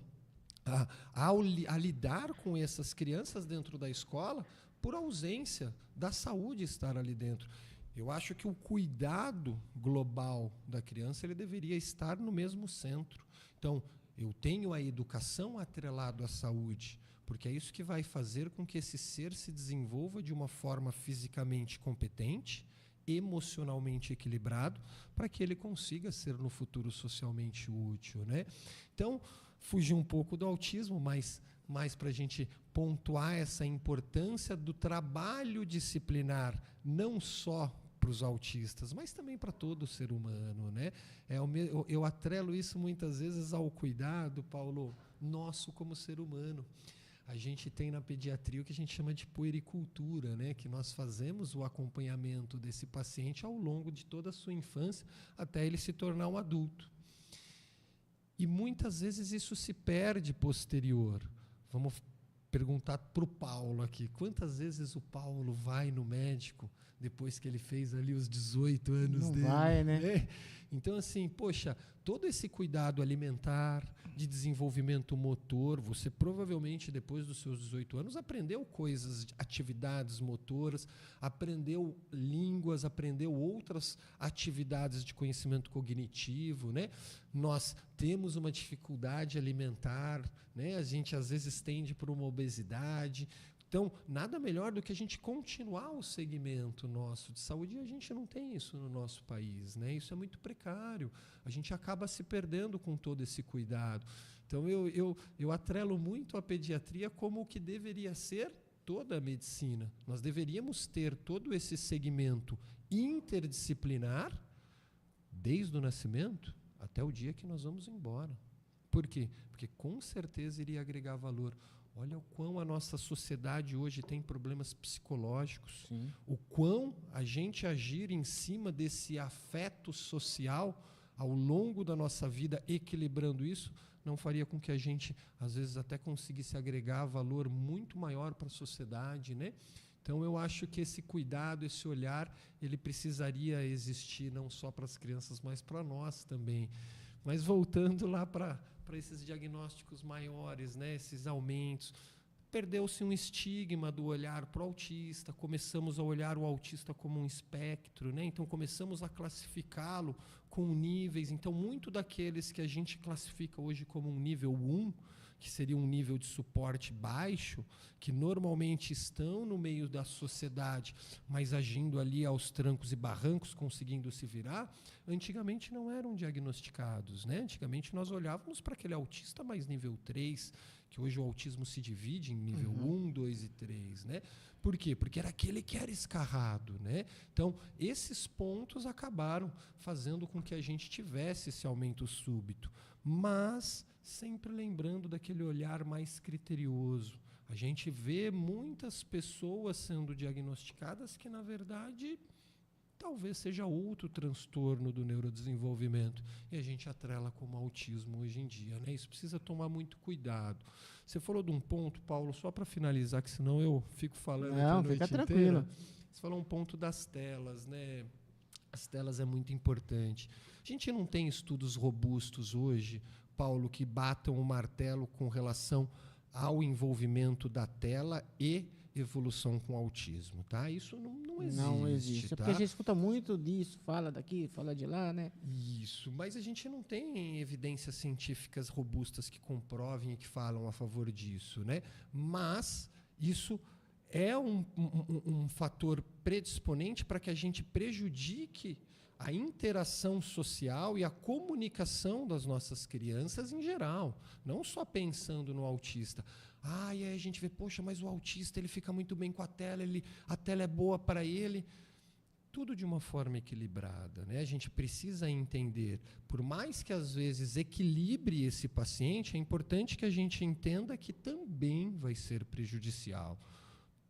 a lidar com essas crianças dentro da escola por ausência da saúde estar ali dentro. Eu acho que o cuidado global da criança ele deveria estar no mesmo centro. Então, eu tenho a educação atrelado à saúde, porque é isso que vai fazer com que esse ser se desenvolva de uma forma fisicamente competente, emocionalmente equilibrado, para que ele consiga ser no futuro socialmente útil, né? Então, fugir um pouco do autismo, mas para a gente pontuar essa importância do trabalho disciplinar, não só para os autistas, mas também para todo ser humano, né? Eu atrelo isso muitas vezes ao cuidado, Paulo, nosso como ser humano. A gente tem na pediatria o que a gente chama de puericultura, né? Que nós fazemos o acompanhamento desse paciente ao longo de toda a sua infância até ele se tornar um adulto. E muitas vezes isso se perde posterior. Vamos perguntar para o Paulo aqui. Quantas vezes o Paulo vai no médico depois que ele fez ali os 18 anos Não dele? vai, né? Então, assim, poxa, todo esse cuidado alimentar, de desenvolvimento motor, você provavelmente, depois dos seus 18 anos, aprendeu coisas, atividades motoras, aprendeu línguas, aprendeu outras atividades de conhecimento cognitivo, né? Nós temos uma dificuldade alimentar, né? A gente, às vezes, tende por uma obesidade. Então, nada melhor do que a gente continuar o segmento nosso de saúde, e a gente não tem isso no nosso país, né? Isso é muito precário. A gente acaba se perdendo com todo esse cuidado. Então, eu atrelo muito a pediatria como o que deveria ser toda a medicina. Nós deveríamos ter todo esse segmento interdisciplinar, desde o nascimento até o dia que nós vamos embora. Por quê? Porque com certeza iria agregar valor. Olha o quão a nossa sociedade hoje tem problemas psicológicos. Sim. O quão a gente agir em cima desse afeto social ao longo da nossa vida, equilibrando isso, não faria com que a gente, às vezes, até conseguisse agregar valor muito maior para a sociedade, né? Então, eu acho que esse cuidado, esse olhar, ele precisaria existir não só para as crianças, mas para nós também. Mas voltando lá para esses diagnósticos maiores, né, esses aumentos, perdeu-se um estigma do olhar para o autista, começamos a olhar o autista como um espectro, né? Então começamos a classificá-lo com níveis. Então, muito daqueles que a gente classifica hoje como um nível 1, que seria um nível de suporte baixo, que normalmente estão no meio da sociedade, mas agindo ali aos trancos e barrancos, conseguindo se virar, antigamente não eram diagnosticados, né? Antigamente nós olhávamos para aquele autista mais nível 3, que hoje o autismo se divide em nível 1, 2 e 3, né? Por quê? Porque era aquele que era escarrado, né? Então, esses pontos acabaram fazendo com que a gente tivesse esse aumento súbito, mas sempre lembrando daquele olhar mais criterioso. A gente vê muitas pessoas sendo diagnosticadas que, na verdade, talvez seja outro transtorno do neurodesenvolvimento. E a gente atrela como autismo hoje em dia, né? Isso precisa tomar muito cuidado. Você falou de um ponto, Paulo, só para finalizar, que senão eu fico falando aqui a noite fica inteira. tranquilo. Você falou um ponto das telas, né? As telas é muito importante. A gente não tem estudos robustos hoje, Paulo, que batam o martelo com relação ao envolvimento da tela e evolução com autismo, tá? Isso não existe. Não existe. Tá? Porque a gente escuta muito disso, fala daqui, fala de lá, né? Isso, mas a gente não tem evidências científicas robustas que comprovem e que falam a favor disso, né? Mas isso é um fator predisponente para que a gente prejudique a interação social e a comunicação das nossas crianças em geral, não só pensando no autista. E aí a gente vê, poxa, mas o autista ele fica muito bem com a tela, a tela é boa para ele. Tudo de uma forma equilibrada, né? A gente precisa entender, por mais que às vezes equilibre esse paciente, é importante que a gente entenda que também vai ser prejudicial.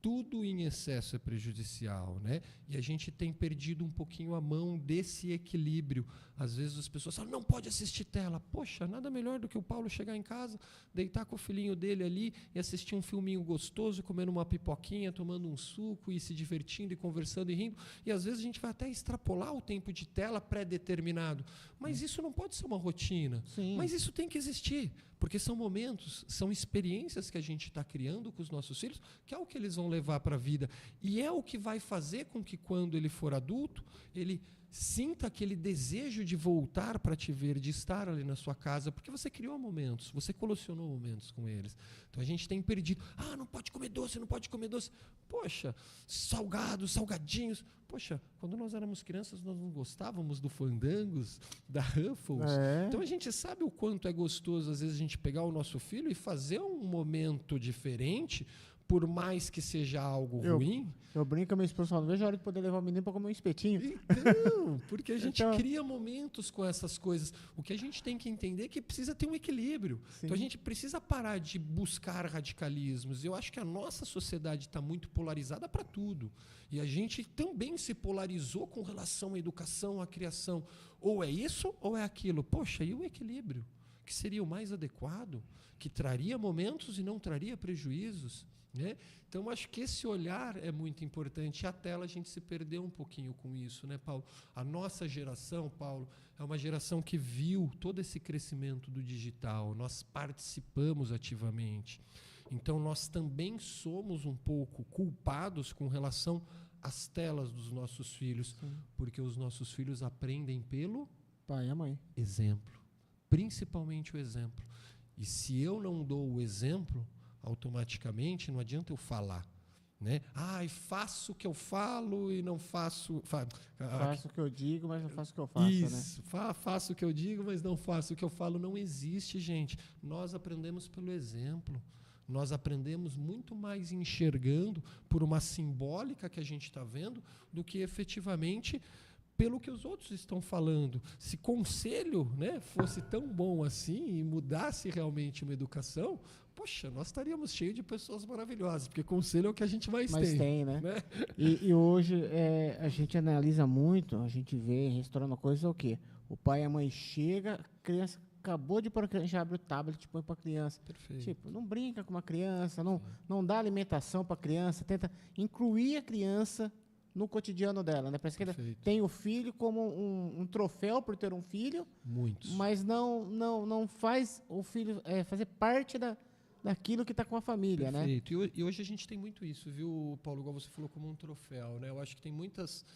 Tudo em excesso é prejudicial, né? E a gente tem perdido um pouquinho a mão desse equilíbrio. Às vezes as pessoas falam, não pode assistir tela. Poxa, nada melhor do que o Paulo chegar em casa, deitar com o filhinho dele ali e assistir um filminho gostoso, comendo uma pipoquinha, tomando um suco e se divertindo e conversando e rindo. E às vezes a gente vai até extrapolar o tempo de tela pré-determinado. Mas isso não pode ser uma rotina. Sim. Mas isso tem que existir. Porque são momentos, são experiências que a gente está criando com os nossos filhos, que é o que eles vão levar para a vida. E é o que vai fazer com que, quando ele for adulto, ele sinta aquele desejo de voltar para te ver, de estar ali na sua casa, porque você criou momentos, você colecionou momentos com eles. Então a gente tem perdido. Não pode comer doce, não pode comer doce. Poxa, salgados, salgadinhos. Poxa, quando nós éramos crianças, nós não gostávamos do Fandangos, da Ruffles. Então a gente sabe o quanto é gostoso, às vezes, a gente pegar o nosso filho e fazer um momento diferente, por mais que seja algo ruim. Eu brinco com a minha esposa, não vejo a hora de poder levar o menino para comer um espetinho. Então, porque a gente cria momentos com essas coisas. O que a gente tem que entender é que precisa ter um equilíbrio. Sim. Então a gente precisa parar de buscar radicalismos. Eu acho que a nossa sociedade está muito polarizada para tudo. E a gente também se polarizou com relação à educação, à criação. Ou é isso ou é aquilo. Poxa, e o equilíbrio? Que seria o mais adequado? Que traria momentos e não traria prejuízos? Né? Então, acho que esse olhar é muito importante. E a tela, a gente se perdeu um pouquinho com isso, né, Paulo? A nossa geração, Paulo, é uma geração que viu todo esse crescimento do digital. Nós participamos ativamente. Então, nós também somos um pouco culpados com relação às telas dos nossos filhos. Sim. Porque os nossos filhos aprendem pelo pai e a mãe. Exemplo. Principalmente o exemplo. E se eu não dou o exemplo, automaticamente não adianta eu falar, né? Faço o que eu falo e não faço... Faço o que eu digo, mas não faço o que eu faço. Isso, né? Faço o que eu digo, mas não faço o que eu falo. Não existe, gente. Nós aprendemos pelo exemplo. Nós aprendemos muito mais enxergando por uma simbólica que a gente está vendo do que efetivamente pelo que os outros estão falando. Se conselho, né, fosse tão bom assim e mudasse realmente uma educação, poxa, nós estaríamos cheios de pessoas maravilhosas, porque conselho é o que a gente mais tem, né? E hoje a gente analisa muito, a gente vê restaurando coisa, o quê? O pai e a mãe chega, a criança acabou de pôr a criança, já abre o tablet, põe para a criança. Perfeito. Tipo, não brinca com uma criança, não dá alimentação para a criança, tenta incluir a criança no cotidiano dela, né? Parece que ela tem o filho como um troféu por ter um filho. Muitos. Mas não faz o filho fazer parte daquilo que está com a família, Perfeito. né? E hoje a gente tem muito isso, viu, Paulo? Igual você falou, como um troféu, né? Eu acho que tem muitas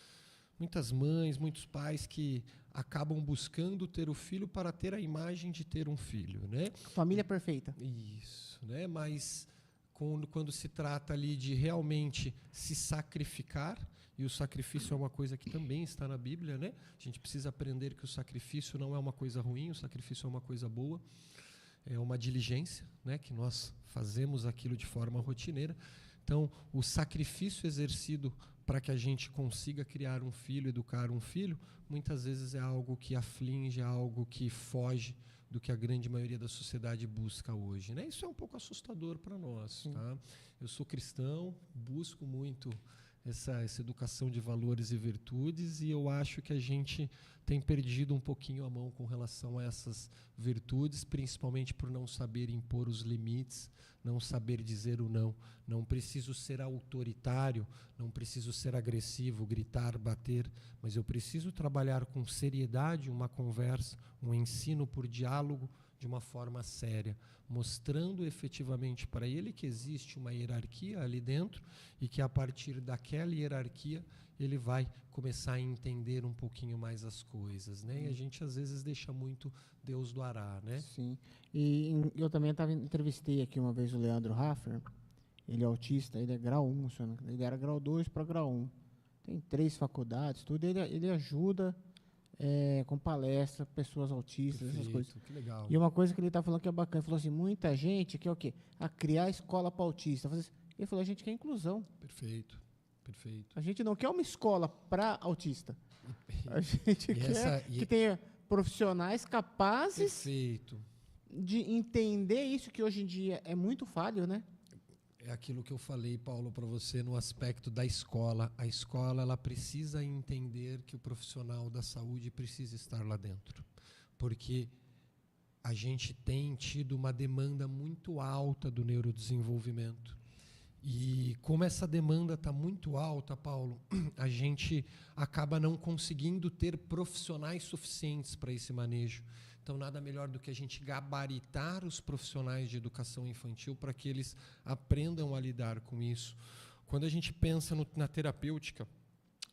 mães, muitos pais que acabam buscando ter o filho para ter a imagem de ter um filho, né? Família perfeita. Isso, né? Mas quando se trata ali de realmente se sacrificar, e o sacrifício é uma coisa que também está na Bíblia, né? A gente precisa aprender que o sacrifício não é uma coisa ruim, o sacrifício é uma coisa boa, é uma diligência, né? Que nós fazemos aquilo de forma rotineira. Então, o sacrifício exercido para que a gente consiga criar um filho, educar um filho, muitas vezes é algo que aflige, é algo que foge do que a grande maioria da sociedade busca hoje, né? Isso é um pouco assustador para nós, tá? Eu sou cristão, busco muito essa educação de valores e virtudes, e eu acho que a gente tem perdido um pouquinho a mão com relação a essas virtudes, principalmente por não saber impor os limites, não saber dizer o não. Não preciso ser autoritário, não preciso ser agressivo, gritar, bater, mas eu preciso trabalhar com seriedade uma conversa, um ensino por diálogo, de uma forma séria, mostrando efetivamente para ele que existe uma hierarquia ali dentro e que a partir daquela hierarquia ele vai começar a entender um pouquinho mais as coisas, né? E a gente às vezes deixa muito Deus do ará, né? Sim. E eu também entrevistei aqui uma vez o Leandro Raffer, ele é autista, ele é grau 1, ele era grau 2 para grau 1. Tem 3 faculdades, tudo, ele ajuda com palestra, pessoas autistas, essas coisas. Que legal. E uma coisa que ele tá falando que é bacana, ele falou assim, muita gente quer o quê? A criar escola para autista. Ele falou, a gente quer inclusão. Perfeito. A gente não quer uma escola para autista. A gente quer que tenha profissionais capazes de entender isso que hoje em dia é muito falho, né? É aquilo que eu falei, Paulo, para você no aspecto da escola. A escola, ela precisa entender que o profissional da saúde precisa estar lá dentro. Porque a gente tem tido uma demanda muito alta do neurodesenvolvimento. E como essa demanda está muito alta, Paulo, a gente acaba não conseguindo ter profissionais suficientes para esse manejo. Então, nada melhor do que a gente gabaritar os profissionais de educação infantil para que eles aprendam a lidar com isso. Quando a gente pensa na terapêutica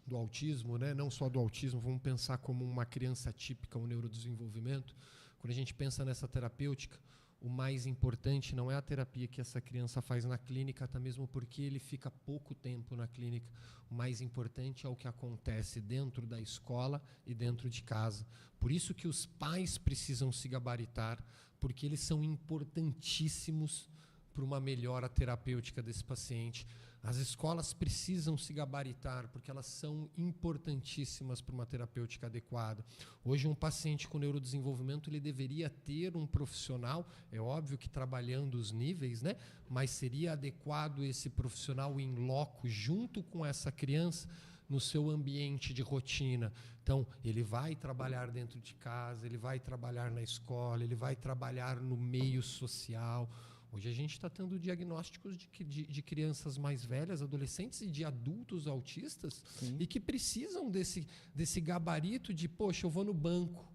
do autismo, né, não só do autismo, vamos pensar como uma criança típica, um neurodesenvolvimento. Quando a gente pensa nessa terapêutica, o mais importante não é a terapia que essa criança faz na clínica, até mesmo porque ele fica pouco tempo na clínica. O mais importante é o que acontece dentro da escola e dentro de casa. Por isso que os pais precisam se gabaritar, porque eles são importantíssimos para uma melhora terapêutica desse paciente. As escolas precisam se gabaritar, porque elas são importantíssimas para uma terapêutica adequada. Hoje, um paciente com neurodesenvolvimento, ele deveria ter um profissional, é óbvio que trabalhando os níveis, né? Mas seria adequado esse profissional em loco, junto com essa criança, no seu ambiente de rotina. Então, ele vai trabalhar dentro de casa, ele vai trabalhar na escola, ele vai trabalhar no meio social. Hoje a gente está tendo diagnósticos de crianças mais velhas, adolescentes e de adultos autistas. Sim. E que precisam desse gabarito de, poxa, eu vou no banco.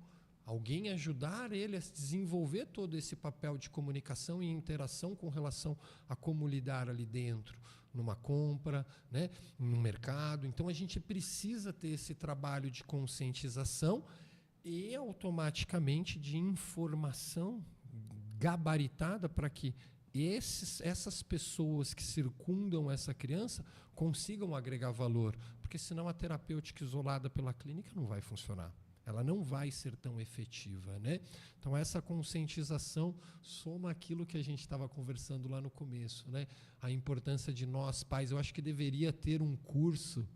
Alguém ajudar ele a desenvolver todo esse papel de comunicação e interação com relação a como lidar ali dentro, numa compra, né, no mercado. Então, a gente precisa ter esse trabalho de conscientização e, automaticamente, de informação gabaritada para que essas pessoas que circundam essa criança consigam agregar valor, porque senão a terapêutica isolada pela clínica não vai funcionar. Ela não vai ser tão efetiva, né? Então, essa conscientização soma aquilo que a gente estava conversando lá no começo, né? A importância de nós, pais. Eu acho que deveria ter um curso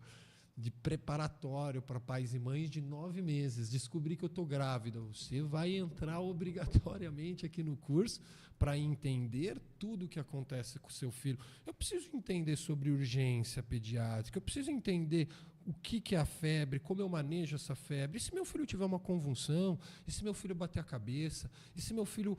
de preparatório para pais e mães de 9 meses. Descobri que eu estou grávida. Você vai entrar obrigatoriamente aqui no curso para entender tudo o que acontece com o seu filho. Eu preciso entender sobre urgência pediátrica, eu preciso entender o que é a febre, como eu manejo essa febre. E se meu filho tiver uma convulsão? E se meu filho bater a cabeça? E se meu filho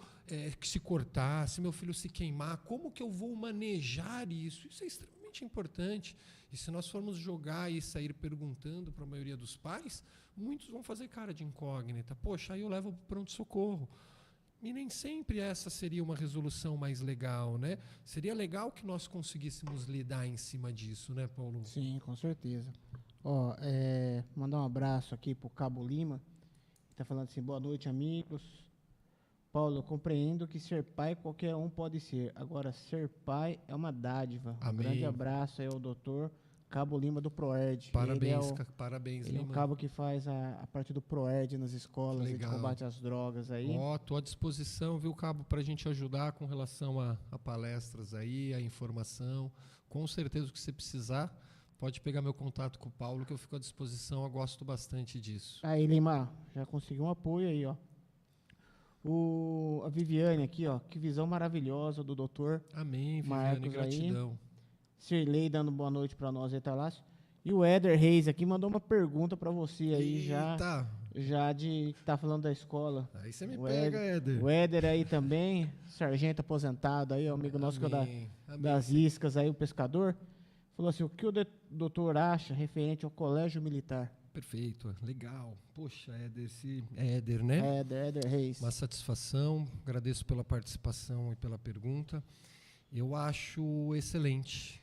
se cortar? Se meu filho se queimar? Como que eu vou manejar isso? Isso é extremamente importante. E se nós formos jogar e sair perguntando para a maioria dos pais, muitos vão fazer cara de incógnita. Poxa, aí eu levo para o pronto-socorro. E nem sempre essa seria uma resolução mais legal, né? Seria legal que nós conseguíssemos lidar em cima disso, né, Paulo? Sim, com certeza. Ó, mandar um abraço aqui pro Cabo Lima. Está falando assim, boa noite, amigos. Paulo, eu compreendo que ser pai qualquer um pode ser. Agora, ser pai é uma dádiva. Amém. Um grande abraço aí ao doutor Cabo Lima do ProErd. Parabéns, parabéns, Lima. Ele é um cabo que faz a parte do ProErd nas escolas e de combate às drogas aí. Ó, estou à disposição, viu, Cabo, para a gente ajudar com relação a palestras aí, a informação. Com certeza o que você precisar, pode pegar meu contato com o Paulo, que eu fico à disposição, eu gosto bastante disso. Aí, Lima, já conseguiu um apoio aí, ó. A Viviane aqui, ó, que visão maravilhosa do doutor. Amém, Viviane, Marcos gratidão. Aí. Sirlei dando boa noite para nós aí, Talácio. E o Éder Reis aqui mandou uma pergunta para você aí. Eita. já de que tá falando da escola. Aí você me pega, Éder. O Éder aí também, sargento aposentado aí, amigo nosso que é das iscas aí, o pescador. Falou assim, o que o doutor acha referente ao colégio militar? Perfeito, legal. Poxa, Éder, Éder, né? Éder Reis. Uma satisfação, agradeço pela participação e pela pergunta. Eu acho excelente,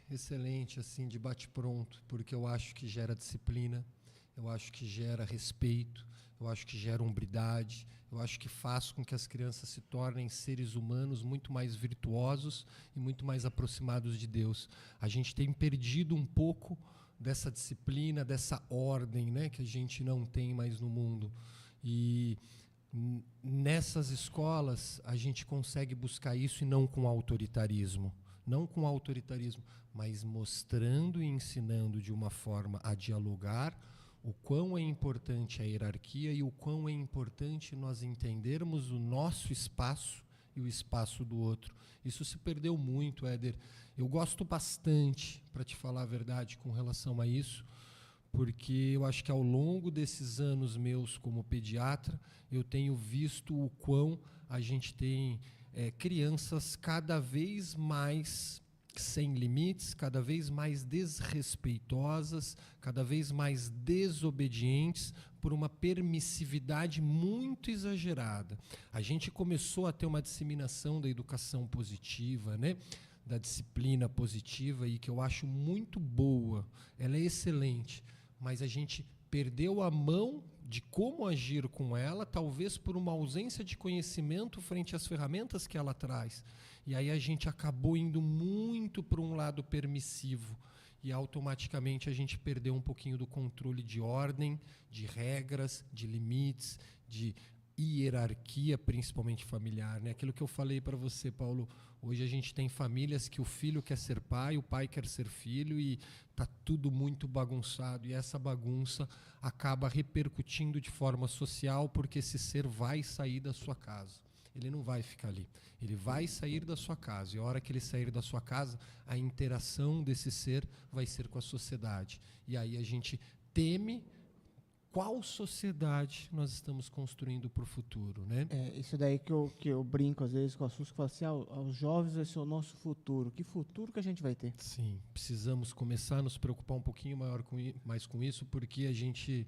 assim, de bate-pronto, porque eu acho que gera disciplina, eu acho que gera respeito, eu acho que gera hombridade, eu acho que faz com que as crianças se tornem seres humanos muito mais virtuosos e muito mais aproximados de Deus. A gente tem perdido um pouco dessa disciplina, dessa ordem, né, que a gente não tem mais no mundo. E nessas escolas a gente consegue buscar isso, e não com autoritarismo. Não com autoritarismo, mas mostrando e ensinando de uma forma a dialogar o quão é importante a hierarquia e o quão é importante nós entendermos o nosso espaço e o espaço do outro. Isso se perdeu muito, Éder. Eu gosto bastante, para te falar a verdade, com relação a isso, porque eu acho que ao longo desses anos meus como pediatra, eu tenho visto o quão a gente tem crianças cada vez mais sem limites, cada vez mais desrespeitosas, cada vez mais desobedientes, por uma permissividade muito exagerada. A gente começou a ter uma disseminação da educação positiva, né? Da disciplina positiva, e que eu acho muito boa, ela é excelente, mas a gente perdeu a mão de como agir com ela, talvez por uma ausência de conhecimento frente às ferramentas que ela traz. E aí a gente acabou indo muito para um lado permissivo, e automaticamente a gente perdeu um pouquinho do controle de ordem, de regras, de limites, de hierarquia, principalmente familiar, né? Aquilo que eu falei para você, Paulo, hoje a gente tem famílias que o filho quer ser pai, o pai quer ser filho, e está tudo muito bagunçado, e essa bagunça acaba repercutindo de forma social, porque esse ser vai sair da sua casa. Ele não vai ficar ali, ele vai sair da sua casa, e a hora que ele sair da sua casa, a interação desse ser vai ser com a sociedade. E aí a gente teme qual sociedade nós estamos construindo para o futuro, né? Isso daí que eu brinco às vezes com a SUS, que fala assim, aos jovens vai ser o nosso futuro. Que futuro que a gente vai ter? Sim, precisamos começar a nos preocupar um pouquinho mais com isso, porque a gente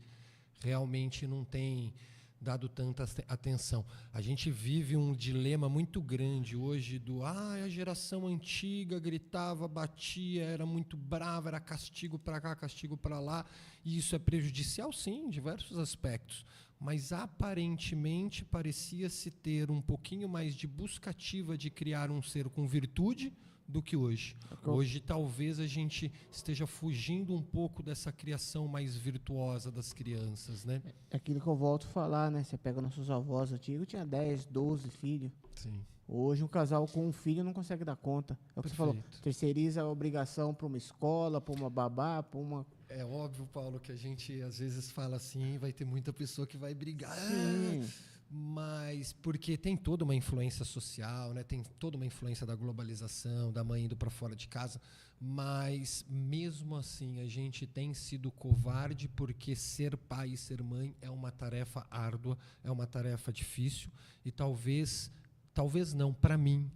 realmente não tem dado tanta atenção. A gente vive um dilema muito grande hoje a geração antiga gritava, batia, era muito brava, era castigo para cá, castigo para lá, e isso é prejudicial, sim, em diversos aspectos, mas aparentemente parecia-se ter um pouquinho mais de busca ativa de criar um ser com virtude do que hoje. Hoje talvez a gente esteja fugindo um pouco dessa criação mais virtuosa das crianças, né? É aquilo que eu volto a falar, né? Você pega nossos avós antigos, tinha 10, 12 filhos. Sim. Hoje um casal com um filho não consegue dar conta. É o que você falou, terceiriza a obrigação para uma escola, para uma babá, para uma... É óbvio, Paulo, que a gente às vezes fala assim, vai ter muita pessoa que vai brigar. Sim. Mas porque tem toda uma influência social, né? Tem toda uma influência da globalização, da mãe indo para fora de casa, mas mesmo assim a gente tem sido covarde, porque ser pai e ser mãe é uma tarefa árdua, é uma tarefa difícil, e talvez não, para mim,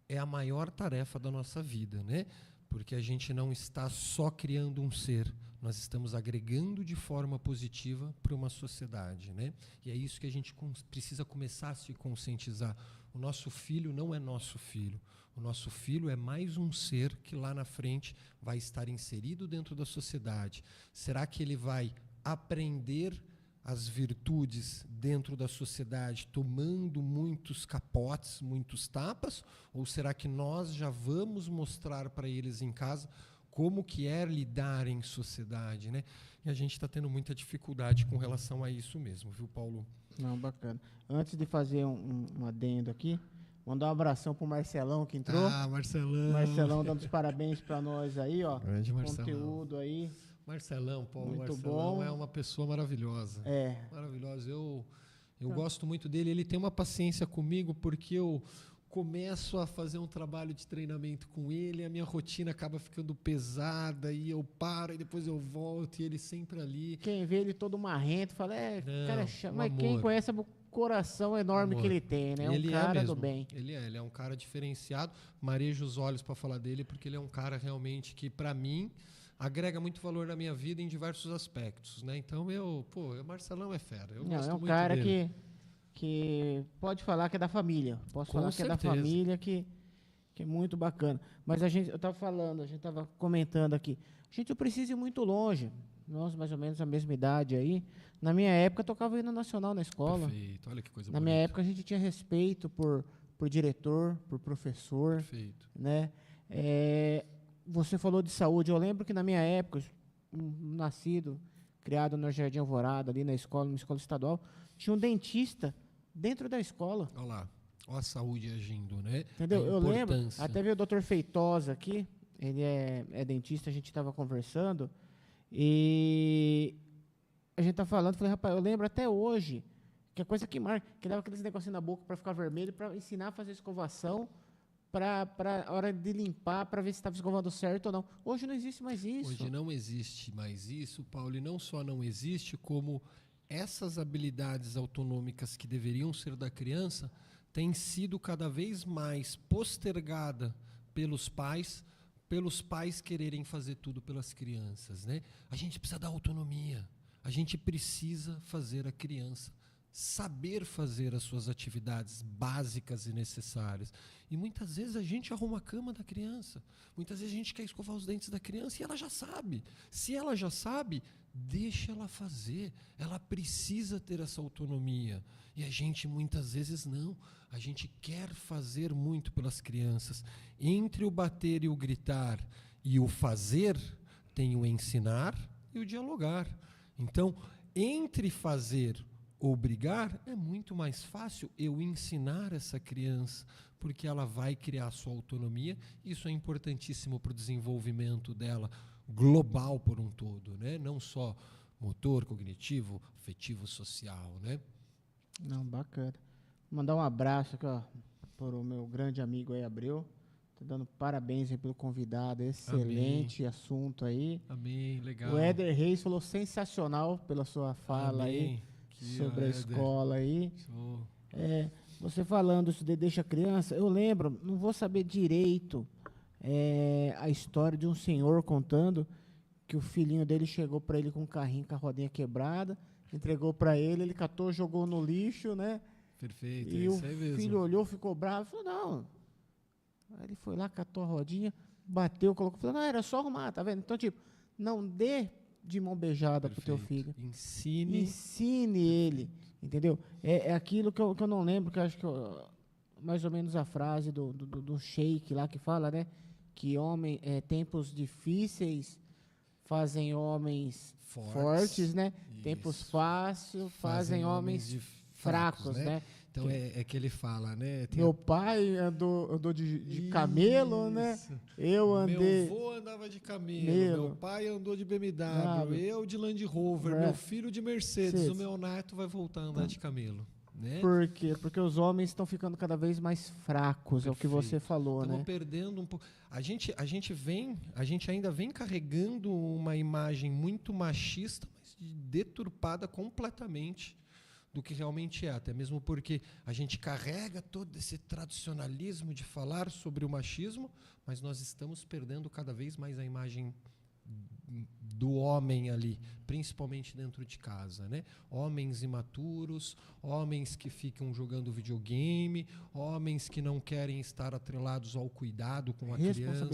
é a maior tarefa da nossa vida, né? Porque a gente não está só criando um ser, nós estamos agregando de forma positiva para uma sociedade, né? E é isso que a gente precisa começar a se conscientizar. O nosso filho não é nosso filho. O nosso filho é mais um ser que lá na frente vai estar inserido dentro da sociedade. Será que ele vai aprender as virtudes dentro da sociedade tomando muitos capotes, muitos tapas? Ou será que nós já vamos mostrar para eles em casa como que é lidar em sociedade, né? E a gente está tendo muita dificuldade com relação a isso mesmo, viu, Paulo? Não, bacana. Antes de fazer um adendo aqui, mandar um abração pro Marcelão que entrou. Ah, Marcelão. Marcelão dando os parabéns para nós aí, ó. Grande Marcelão. Conteúdo aí. Marcelão, Paulo, muito Marcelão bom. É uma pessoa maravilhosa. É. Maravilhosa. Eu gosto muito dele. Ele tem uma paciência comigo, porque eu começo a fazer um trabalho de treinamento com ele, a minha rotina acaba ficando pesada, e eu paro, e depois eu volto, e ele sempre ali. Quem vê ele todo marrento, fala, cara é chato. Mas amor. quem conhece o coração enorme que ele tem, né? Ele um cara mesmo. do bem. Ele é um cara diferenciado. Marejo os olhos para falar dele, porque ele é um cara realmente que, para mim, agrega muito valor na minha vida em diversos aspectos, né? Então, o Marcelão é fera. Eu gosto muito cara dele. que pode falar que é da família. Posso Com falar que certeza. é da família, que é muito bacana. Mas a gente estava comentando aqui, a gente não precisa ir muito longe. Nós, mais ou menos, a mesma idade aí. Na minha época, eu tocava hino nacional na escola. Perfeito, olha que coisa Na bonita. minha época, a gente tinha respeito por diretor, por professor. Perfeito. Né? Você falou de saúde. Eu lembro que na minha época, nascido, criado no Jardim Alvorada, ali na escola, numa escola estadual, tinha um dentista dentro da escola. Olha lá, olha a saúde agindo, né? Entendeu? A Eu lembro, importância. até veio o Dr. Feitosa aqui, ele é dentista, a gente estava conversando, e a gente tá falando, falei, rapaz, eu lembro até hoje, que a coisa que marca, que dava aqueles negocinhos na boca para ficar vermelho, para ensinar a fazer escovação, para a hora de limpar, para ver se estava escovando certo ou não. Hoje não existe mais isso. Hoje não existe mais isso, Paulo, e não só não existe, como essas habilidades autonômicas que deveriam ser da criança têm sido cada vez mais postergada pelos pais quererem fazer tudo pelas crianças, né? A gente precisa dar autonomia, a gente precisa fazer a criança saber fazer as suas atividades básicas e necessárias. E muitas vezes a gente arruma a cama da criança, muitas vezes a gente quer escovar os dentes da criança e ela já sabe. Se ela já sabe, deixa ela fazer, ela precisa ter essa autonomia. E a gente muitas vezes não, a gente quer fazer muito pelas crianças. Entre o bater e o gritar e o fazer, tem o ensinar e o dialogar. Então, entre fazer obrigar, é muito mais fácil eu ensinar essa criança, porque ela vai criar sua autonomia. Isso é importantíssimo para o desenvolvimento dela global por um todo, né? Não só motor, cognitivo, afetivo, social, né? Não, bacana. Mandar um abraço aqui, ó, para o meu grande amigo aí, Abreu. Tô dando parabéns aí pelo convidado, excelente Amém. Assunto aí. Amém, legal. O Éder Reis falou sensacional pela sua fala. Amém. Aí, sobre a escola aí. Show. Você falando isso de deixa a criança, eu lembro, não vou saber direito a história de um senhor contando que o filhinho dele chegou para ele com um carrinho com a rodinha quebrada, entregou para ele catou, jogou no lixo, né? Perfeito, e é o isso aí mesmo. filho olhou, ficou bravo, falou, não. Aí ele foi lá, catou a rodinha, bateu, colocou, falou, não, era só arrumar, tá vendo? Então, tipo, não dê de mão beijada pro teu filho. Ensine ele, entendeu? É aquilo que eu não lembro, que eu acho que mais ou menos a frase do Sheik lá que fala, né? Que tempos difíceis fazem homens fortes, né? Isso. Tempos fáceis fazem homens fracos, né? Então é que ele fala, né? Meu pai andou de camelo, né? Eu andei. Meu avô andava de camelo, meu pai andou de BMW, eu de Land Rover, meu filho de Mercedes, o meu neto vai voltar a andar de camelo. Né? Por quê? Porque os homens estão ficando cada vez mais fracos, Perfeito. É o que você falou, Estamos né? perdendo um pouco. A gente ainda vem carregando uma imagem muito machista, mas deturpada completamente do que realmente é, até mesmo porque a gente carrega todo esse tradicionalismo de falar sobre o machismo, mas nós estamos perdendo cada vez mais a imagem do homem ali, principalmente dentro de casa, né? Homens imaturos, homens que ficam jogando videogame, homens que não querem estar atrelados ao cuidado com a criança.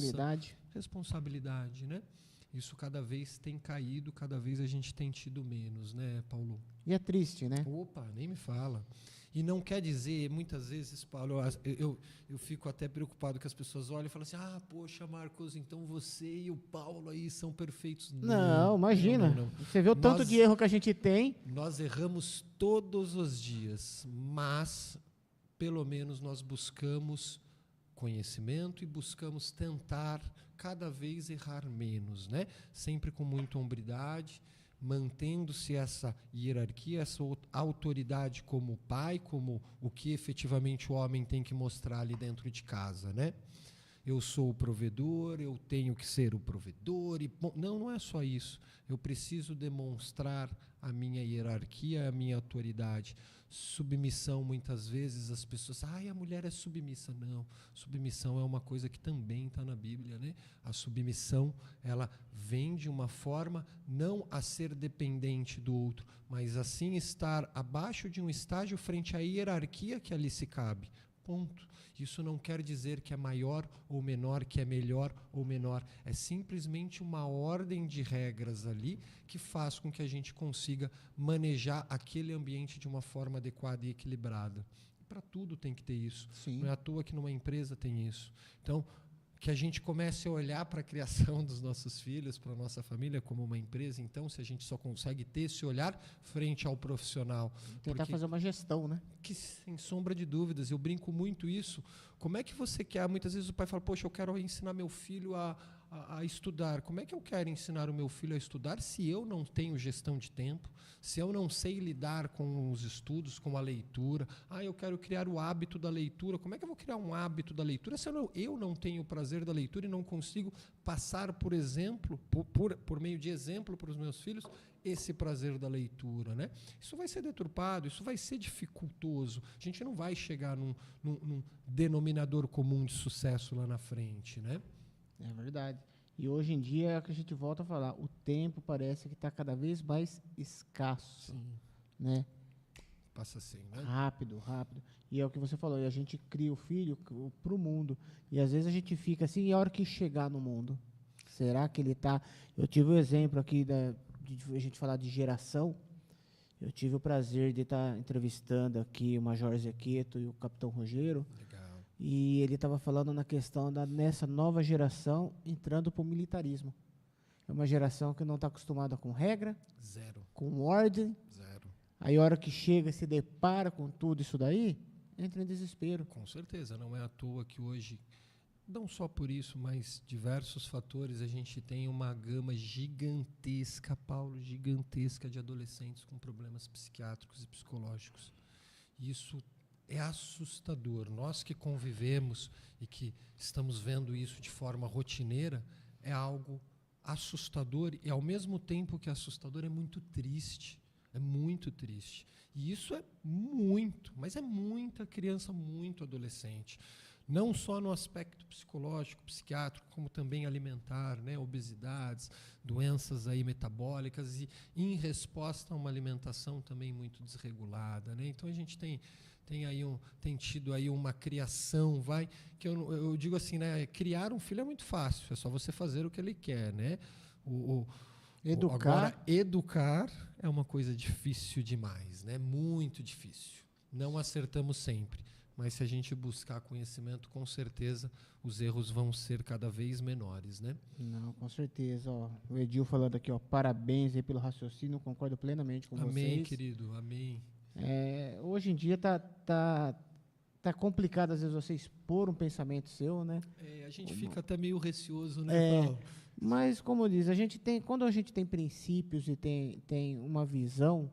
Responsabilidade, né? Isso cada vez tem caído, cada vez a gente tem tido menos, né, Paulo? E é triste, né? Opa, nem me fala. E não quer dizer, muitas vezes, Paulo, eu fico até preocupado que as pessoas olham e falam assim, poxa, Marcos, então você e o Paulo aí são perfeitos. Não, imagina. Não. Você vê o tanto de erro que a gente tem. Nós erramos todos os dias, mas pelo menos nós buscamos conhecimento e buscamos tentar cada vez errar menos, né? Sempre com muita hombridade, mantendo-se essa hierarquia, essa autoridade como pai, como o que efetivamente o homem tem que mostrar ali dentro de casa, né? Eu sou o provedor, eu tenho que ser o provedor. Não é só isso. Eu preciso demonstrar a minha hierarquia, a minha autoridade. Submissão, muitas vezes as pessoas, a mulher é submissa. Não, submissão é uma coisa que também está na Bíblia, né? A submissão, ela vem de uma forma não a ser dependente do outro, mas assim estar abaixo de um estágio frente à hierarquia que ali se cabe. Ponto. Isso não quer dizer que é maior ou menor, que é melhor ou menor. É simplesmente uma ordem de regras ali que faz com que a gente consiga manejar aquele ambiente de uma forma adequada e equilibrada. Para tudo tem que ter isso. Sim. Não é à toa que numa empresa tem isso. Então, que a gente comece a olhar para a criação dos nossos filhos, para a nossa família como uma empresa. Então, se a gente só consegue ter esse olhar frente ao profissional. Tentar fazer uma gestão, né? Que, sem sombra de dúvidas, eu brinco muito isso. Como é que você quer? Muitas vezes o pai fala, poxa, eu quero ensinar meu filho a estudar. Como é que eu quero ensinar o meu filho a estudar se eu não tenho gestão de tempo, se eu não sei lidar com os estudos, com a leitura? Eu quero criar o hábito da leitura. Como é que eu vou criar um hábito da leitura se eu não tenho o prazer da leitura e não consigo passar, por exemplo, por meio de exemplo para os meus filhos, esse prazer da leitura, né? Isso vai ser deturpado, isso vai ser dificultoso. A gente não vai chegar num denominador comum de sucesso lá na frente, né? É verdade. E hoje em dia é o que a gente volta a falar, o tempo parece que está cada vez mais escasso. Sim. Né? Passa assim, né? Rápido. E é o que você falou, e a gente cria o filho para o mundo. E às vezes a gente fica assim, e a hora que chegar no mundo? Será que ele está... Eu tive o exemplo aqui de a gente falar de geração. Eu tive o prazer de estar entrevistando aqui o Major Zequeto e o Capitão Rogero. Legal. E ele estava falando na questão nessa nova geração entrando para o militarismo. É uma geração que não está acostumada com regra, Zero. com ordem. Zero. Aí a hora que chega, se depara com tudo isso daí, entra em desespero. Com certeza, não é à toa que hoje, não só por isso, mas diversos fatores, a gente tem uma gama gigantesca, Paulo, gigantesca de adolescentes com problemas psiquiátricos e psicológicos. Isso é assustador. Nós que convivemos e que estamos vendo isso de forma rotineira, é algo assustador e, ao mesmo tempo que é assustador, é muito triste. É muito triste. E isso é muito, mas é muita criança, muito adolescente. Não só no aspecto psicológico, psiquiátrico, como também alimentar, né? Obesidades, doenças aí metabólicas e em resposta a uma alimentação também muito desregulada, né? Então a gente tem tido aí uma criação, que eu digo assim, né? Criar um filho é muito fácil, é só você fazer o que ele quer, né? Agora, educar é uma coisa difícil demais, né? Muito difícil. Não acertamos sempre, mas se a gente buscar conhecimento, com certeza os erros vão ser cada vez menores, né? Não, com certeza. Ó, o Edil falando aqui, ó, parabéns aí pelo raciocínio, concordo plenamente com vocês. Amém, querido, amém. Hoje em dia tá complicado, às vezes, você expor um pensamento seu, né? A gente fica até meio receoso, né, Paulo? Mas, como diz, quando a gente tem princípios e tem uma visão,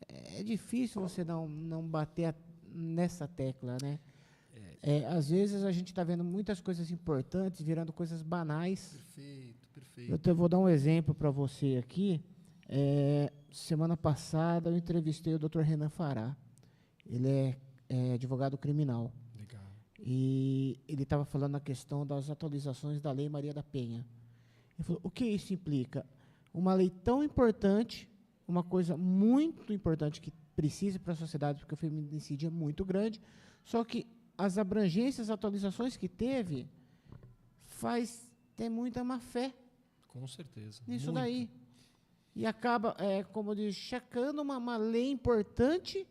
é difícil você não bater nessa tecla, né? Às vezes a gente está vendo muitas coisas importantes virando coisas banais. Perfeito. Eu vou dar um exemplo para você aqui. Semana passada eu entrevistei o Dr. Renan Fará. Ele é advogado criminal. Legal. E ele estava falando na questão das atualizações da Lei Maria da Penha. Ele falou, o que isso implica? Uma lei tão importante, uma coisa muito importante que precisa para a sociedade, porque o feminicídio é muito grande, só que as abrangências, as atualizações que teve, faz ter muita má fé. Com certeza. Nisso muito. daí. E acaba, como diz, checando uma lei importante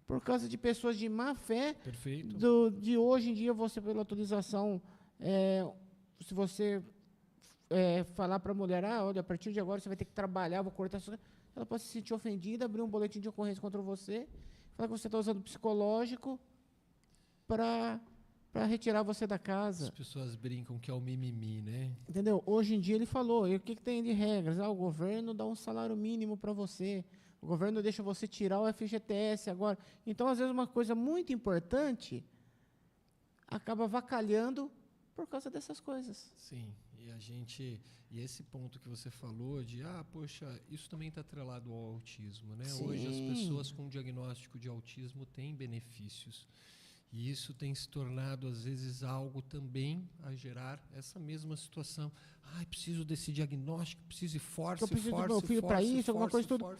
por causa de pessoas de má fé. Perfeito. De hoje em dia, você, pela atualização, se você falar para a mulher, olha, a partir de agora você vai ter que trabalhar, vou cortar sua... Ela pode se sentir ofendida, abrir um boletim de ocorrência contra você, falar que você está usando psicológico para retirar você da casa. As pessoas brincam que é o mimimi, né? Entendeu? Hoje em dia ele falou, e o que tem de regras? O governo dá um salário mínimo para você, o governo deixa você tirar o FGTS agora. Então, às vezes, uma coisa muito importante acaba avacalhando por causa dessas coisas. Sim, e esse ponto que você falou de, poxa, isso também está atrelado ao autismo, né? Sim. Hoje as pessoas com diagnóstico de autismo têm benefícios. E isso tem se tornado, às vezes, algo também a gerar essa mesma situação. Preciso desse diagnóstico, preciso ir forte, eu preciso do meu filho para isso, alguma coisa tudo.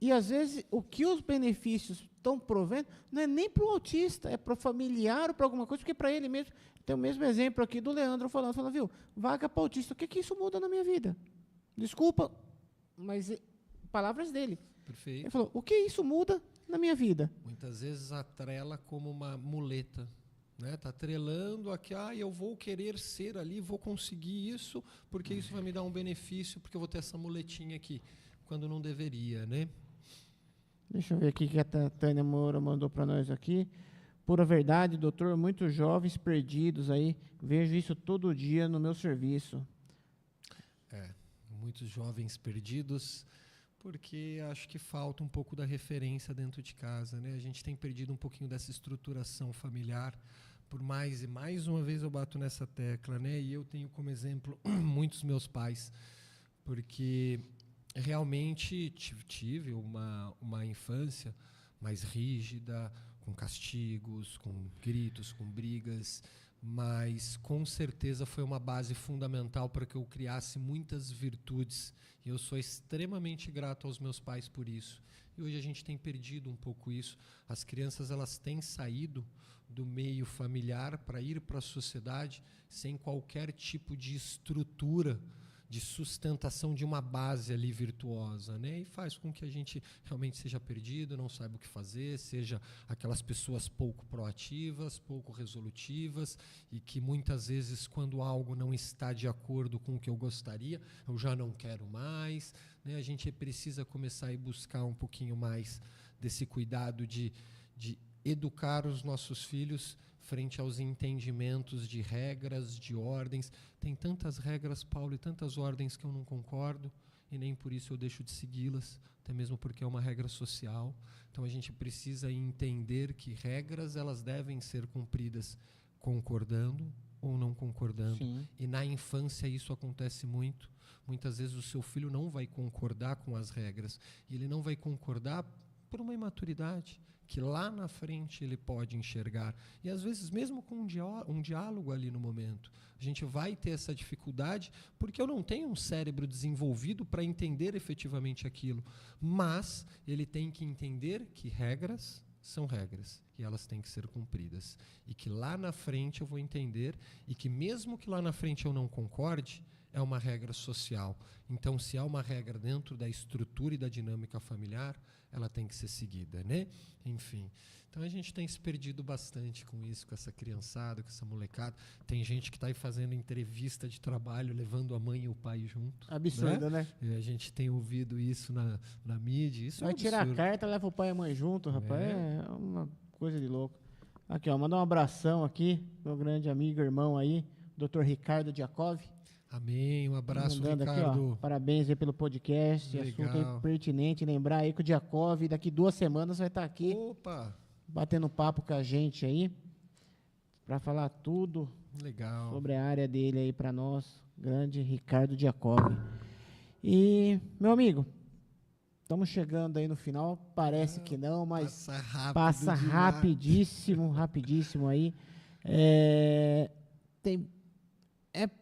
E, às vezes, o que os benefícios estão provendo não é nem para o autista, é para o familiar ou para alguma coisa, porque para ele mesmo... Tem o mesmo exemplo aqui do Leandro falando, viu, vaga para autista, o que isso muda na minha vida? Desculpa, mas palavras dele. Perfeito. Ele falou, o que isso muda na minha vida? Muitas vezes atrela como uma muleta, né? Tá atrelando a que eu vou querer ser ali, vou conseguir isso, porque isso vai me dar um benefício, porque eu vou ter essa muletinha aqui, quando não deveria, né? Deixa eu ver aqui que a Tânia Moura mandou para nós aqui. Pura verdade, doutor, muitos jovens perdidos aí, vejo isso todo dia no meu serviço. Muitos jovens perdidos, porque acho que falta um pouco da referência dentro de casa, né? A gente tem perdido um pouquinho dessa estruturação familiar, por mais e mais uma vez eu bato nessa tecla, né? E eu tenho como exemplo muitos meus pais, porque realmente tive uma infância mais rígida, com castigos, com gritos, com brigas, mas com certeza foi uma base fundamental para que eu criasse muitas virtudes, e eu sou extremamente grato aos meus pais por isso. E hoje a gente tem perdido um pouco isso. As crianças, elas têm saído do meio familiar para ir para a sociedade sem qualquer tipo de estrutura de sustentação de uma base ali virtuosa, né? E faz com que a gente realmente seja perdido, não saiba o que fazer, seja aquelas pessoas pouco proativas, pouco resolutivas, e que muitas vezes, quando algo não está de acordo com o que eu gostaria, eu já não quero mais, né? A gente precisa começar a buscar um pouquinho mais desse cuidado de educar os nossos filhos frente aos entendimentos de regras, de ordens. Tem tantas regras, Paulo, e tantas ordens que eu não concordo, e nem por isso eu deixo de segui-las, até mesmo porque é uma regra social. Então a gente precisa entender que regras, elas devem ser cumpridas concordando ou não concordando. Sim. E na infância isso acontece muito. Muitas vezes o seu filho não vai concordar com as regras, e ele não vai concordar por uma imaturidade que lá na frente ele pode enxergar. E às vezes, mesmo com um diálogo ali no momento, a gente vai ter essa dificuldade, porque eu não tenho um cérebro desenvolvido para entender efetivamente aquilo. Mas ele tem que entender que regras são regras, e elas têm que ser cumpridas. E que lá na frente eu vou entender, e que mesmo que lá na frente eu não concorde, é uma regra social. Então, se há uma regra dentro da estrutura e da dinâmica familiar, ela tem que ser seguida, né? Enfim. Então, a gente tem se perdido bastante com isso, com essa criançada, com essa molecada. Tem gente que está aí fazendo entrevista de trabalho, levando a mãe e o pai junto. Absurdo, né? E a gente tem ouvido isso na mídia. Isso Vai é tirar a absurdo. carta, leva o pai e a mãe junto, rapaz. É uma coisa de louco. Aqui, ó, mandar um abração aqui, meu grande amigo, irmão aí, Dr. Ricardo Diakov. Amém. Um abraço, Mandando Ricardo. aqui, ó, parabéns aí pelo podcast. Legal. Assunto aí pertinente. Lembrar aí que o Diakov, daqui 2 semanas, vai estar aqui Opa! batendo papo com a gente aí, para falar tudo Legal. sobre a área dele aí para nós, grande Ricardo Diakov. E, meu amigo, estamos chegando aí no final, parece que não, mas Passa rápido. passa demais. rapidíssimo, rapidíssimo aí. É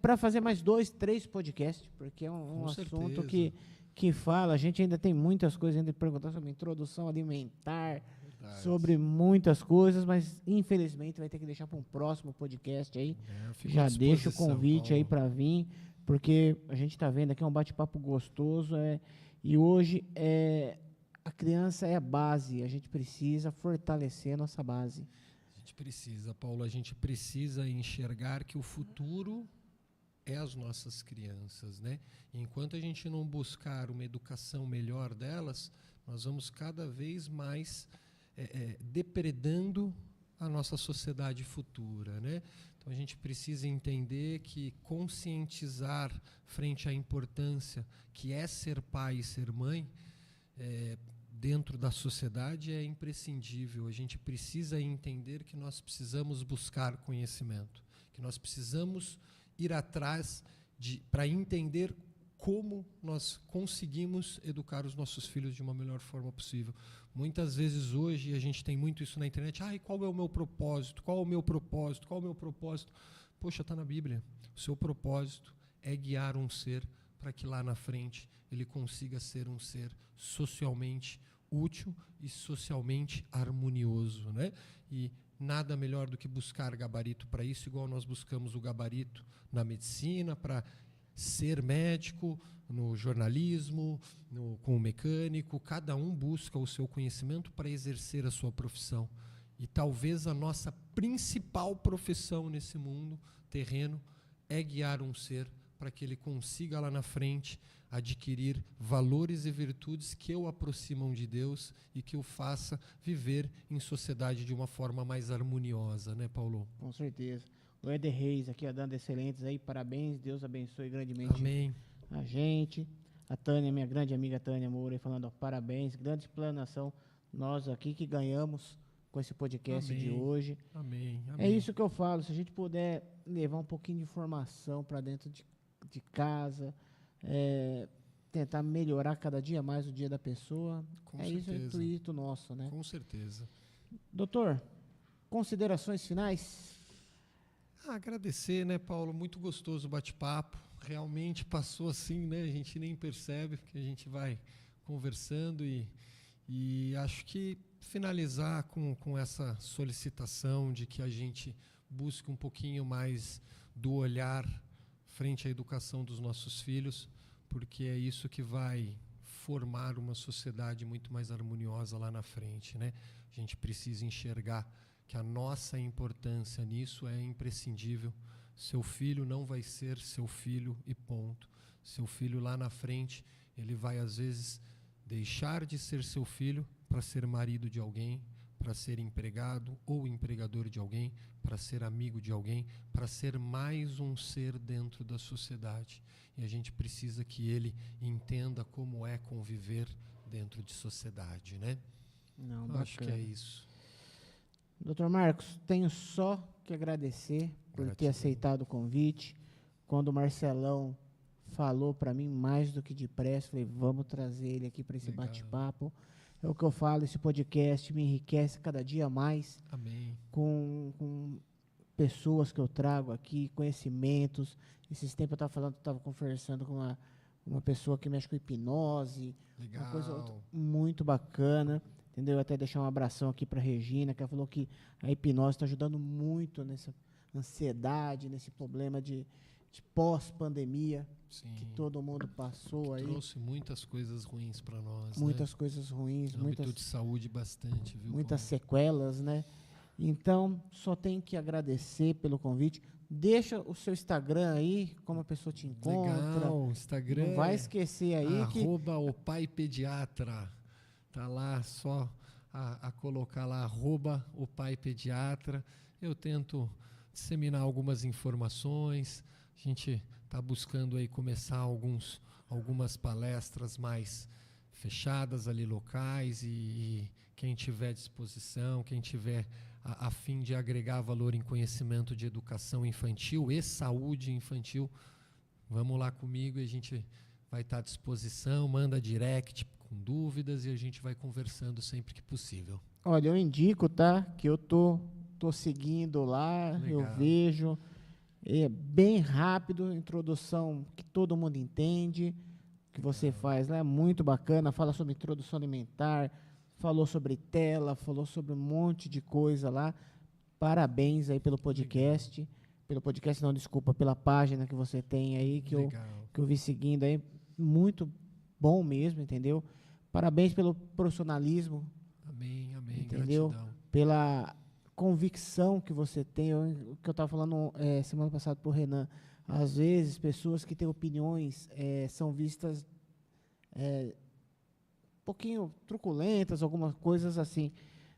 para fazer mais 2, 3 podcasts, porque é um Com assunto certeza. que fala, a gente ainda tem muitas coisas ainda de perguntar sobre introdução alimentar, Verdade. sobre muitas coisas, mas infelizmente vai ter que deixar para um próximo podcast aí. Eu fico Já à deixa o disposição, convite aí Paulo. para vir, porque a gente está vendo aqui um bate-papo gostoso, e hoje a criança é a base, a gente precisa fortalecer a nossa base. A gente precisa, Paulo, a gente precisa enxergar que o futuro é as nossas crianças, né? E enquanto a gente não buscar uma educação melhor delas, nós vamos cada vez mais depredando a nossa sociedade futura, né? Então a gente precisa entender que conscientizar frente à importância que é ser pai e ser mãe dentro da sociedade é imprescindível. A gente precisa entender que nós precisamos buscar conhecimento, que nós precisamos ir atrás para entender como nós conseguimos educar os nossos filhos de uma melhor forma possível. Muitas vezes hoje a gente tem muito isso na internet. E qual é o meu propósito? Qual é o meu propósito? Qual é o meu propósito? Poxa, está na Bíblia. O seu propósito é guiar um ser para que lá na frente ele consiga ser um ser socialmente útil e socialmente harmonioso, né? E nada melhor do que buscar gabarito para isso, igual nós buscamos o gabarito na medicina, para ser médico, no jornalismo, com o mecânico. Cada um busca o seu conhecimento para exercer a sua profissão. E talvez a nossa principal profissão nesse mundo terreno é guiar um ser para que ele consiga lá na frente adquirir valores e virtudes que o aproximam de Deus e que o faça viver em sociedade de uma forma mais harmoniosa, né, Paulo? Com certeza. O Éder Reis aqui, ó, dando excelentes aí, parabéns, Deus abençoe grandemente Amém. a gente. A Tânia, minha grande amiga Tânia Moura, falando, ó, parabéns, grande explanação, nós aqui que ganhamos com esse podcast Amém. de hoje. Amém. É isso que eu falo, se a gente puder levar um pouquinho de informação para dentro de casa, tentar melhorar cada dia mais o dia da pessoa, Com isso, é o certeza. intuito nosso, né? Com certeza. Doutor, considerações finais? Agradecer, né, Paulo? Muito gostoso o bate-papo. Realmente passou assim, né? A gente nem percebe, porque a gente vai conversando e acho que finalizar com essa solicitação de que a gente busque um pouquinho mais do olhar frente à educação dos nossos filhos, porque é isso que vai formar uma sociedade muito mais harmoniosa lá na frente, né? A gente precisa enxergar que a nossa importância nisso é imprescindível. Seu filho não vai ser seu filho e ponto. Seu filho lá na frente, ele vai às vezes deixar de ser seu filho para ser marido de alguém, para ser empregado ou empregador de alguém, para ser amigo de alguém, para ser mais um ser dentro da sociedade. E a gente precisa que ele entenda como é conviver dentro de sociedade, né? Não, Eu acho que é isso. Doutor Marcos, tenho só que agradecer por ter aceitado o convite. Quando o Marcelão falou para mim mais do que depressa, falei, vamos trazer ele aqui para esse bate-papo. É o que eu falo, esse podcast me enriquece cada dia mais. Amém. Com pessoas que eu trago aqui, conhecimentos. Esses tempos eu estava conversando com uma pessoa que mexe com hipnose. Legal. Uma coisa muito bacana. Entendeu? Até deixar um abração aqui para Regina, que ela falou que a hipnose está ajudando muito nessa ansiedade, nesse problema de pós-pandemia que todo mundo passou aí. Trouxe muitas coisas ruins para nós. Muitas coisas ruins. No âmbito de saúde, bastante, viu? Muitas sequelas, né? Então, só tenho que agradecer pelo convite. Deixa o seu Instagram aí, como a pessoa te encontra. Legal, Instagram. Não vai esquecer aí @opaipediatra. Tá lá, só a colocar lá, @opaipediatra. Eu tento disseminar algumas informações. A gente está buscando aí começar algumas palestras mais fechadas ali, locais, e quem tiver disposição, quem tiver a fim de agregar valor em conhecimento de educação infantil e saúde infantil, vamos lá comigo e a gente vai estar à disposição, manda direct com dúvidas e a gente vai conversando sempre que possível. Olha, eu indico, tá? Que eu tô seguindo lá, Legal. Eu vejo, é bem rápido, introdução que todo mundo entende, que você faz lá, é muito bacana, fala sobre introdução alimentar, falou sobre tela, falou sobre um monte de coisa lá. Parabéns aí pelo podcast. Legal. Pelo podcast, não, desculpa, pela página que você tem aí, que eu vi seguindo aí, muito bom mesmo, entendeu? Parabéns pelo profissionalismo. Amém, amém, entendeu? Gratidão. Pela convicção que você tem, o que eu estava falando semana passada para o Renan, às vezes pessoas que têm opiniões são vistas um pouquinho truculentas, algumas coisas assim,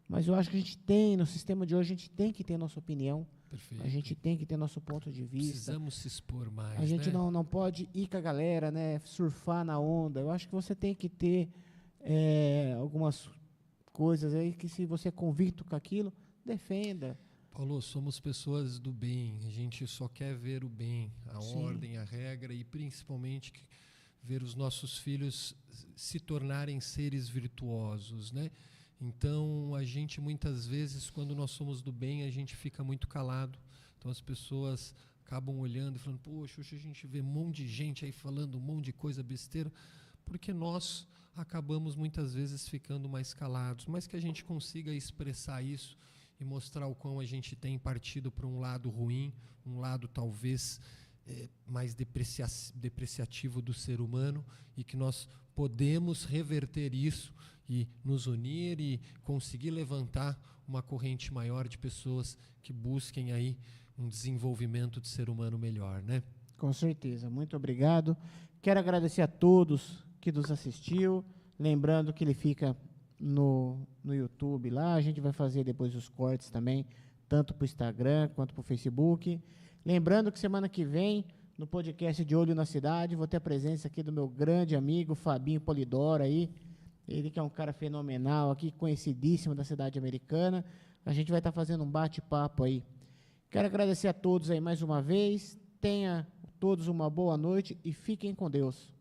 mas eu acho que a gente tem, no sistema de hoje, a gente tem que ter nossa opinião. Perfeito. A gente tem que ter nosso ponto de vista. Precisamos se expor mais. A gente, né? não pode ir com a galera, né? Surfar na onda. Eu acho que você tem que ter algumas coisas aí que, se você é convicto com aquilo, defenda. Paulo, somos pessoas do bem. A gente só quer ver o bem, a Sim. ordem, a regra e principalmente ver os nossos filhos se tornarem seres virtuosos, né? Então, a gente muitas vezes, quando nós somos do bem, a gente fica muito calado. Então, as pessoas acabam olhando e falando, poxa, hoje a gente vê um monte de gente aí falando um monte de coisa besteira, porque nós acabamos muitas vezes ficando mais calados. Mas que a gente consiga expressar isso e mostrar o quão a gente tem partido para um lado ruim, um lado talvez mais depreciativo do ser humano e que nós podemos reverter isso e nos unir e conseguir levantar uma corrente maior de pessoas que busquem aí um desenvolvimento de ser humano melhor, né? Com certeza. Muito obrigado. Quero agradecer a todos que nos assistiu. Lembrando que ele fica no YouTube lá. A gente vai fazer depois os cortes também, tanto para o Instagram quanto para o Facebook. Lembrando que semana que vem, no podcast de Olho na Cidade, vou ter a presença aqui do meu grande amigo Fabinho Polidoro aí. Ele que é um cara fenomenal aqui, conhecidíssimo da cidade americana. A gente vai estar fazendo um bate-papo aí. Quero agradecer a todos aí mais uma vez. Tenha todos uma boa noite e fiquem com Deus.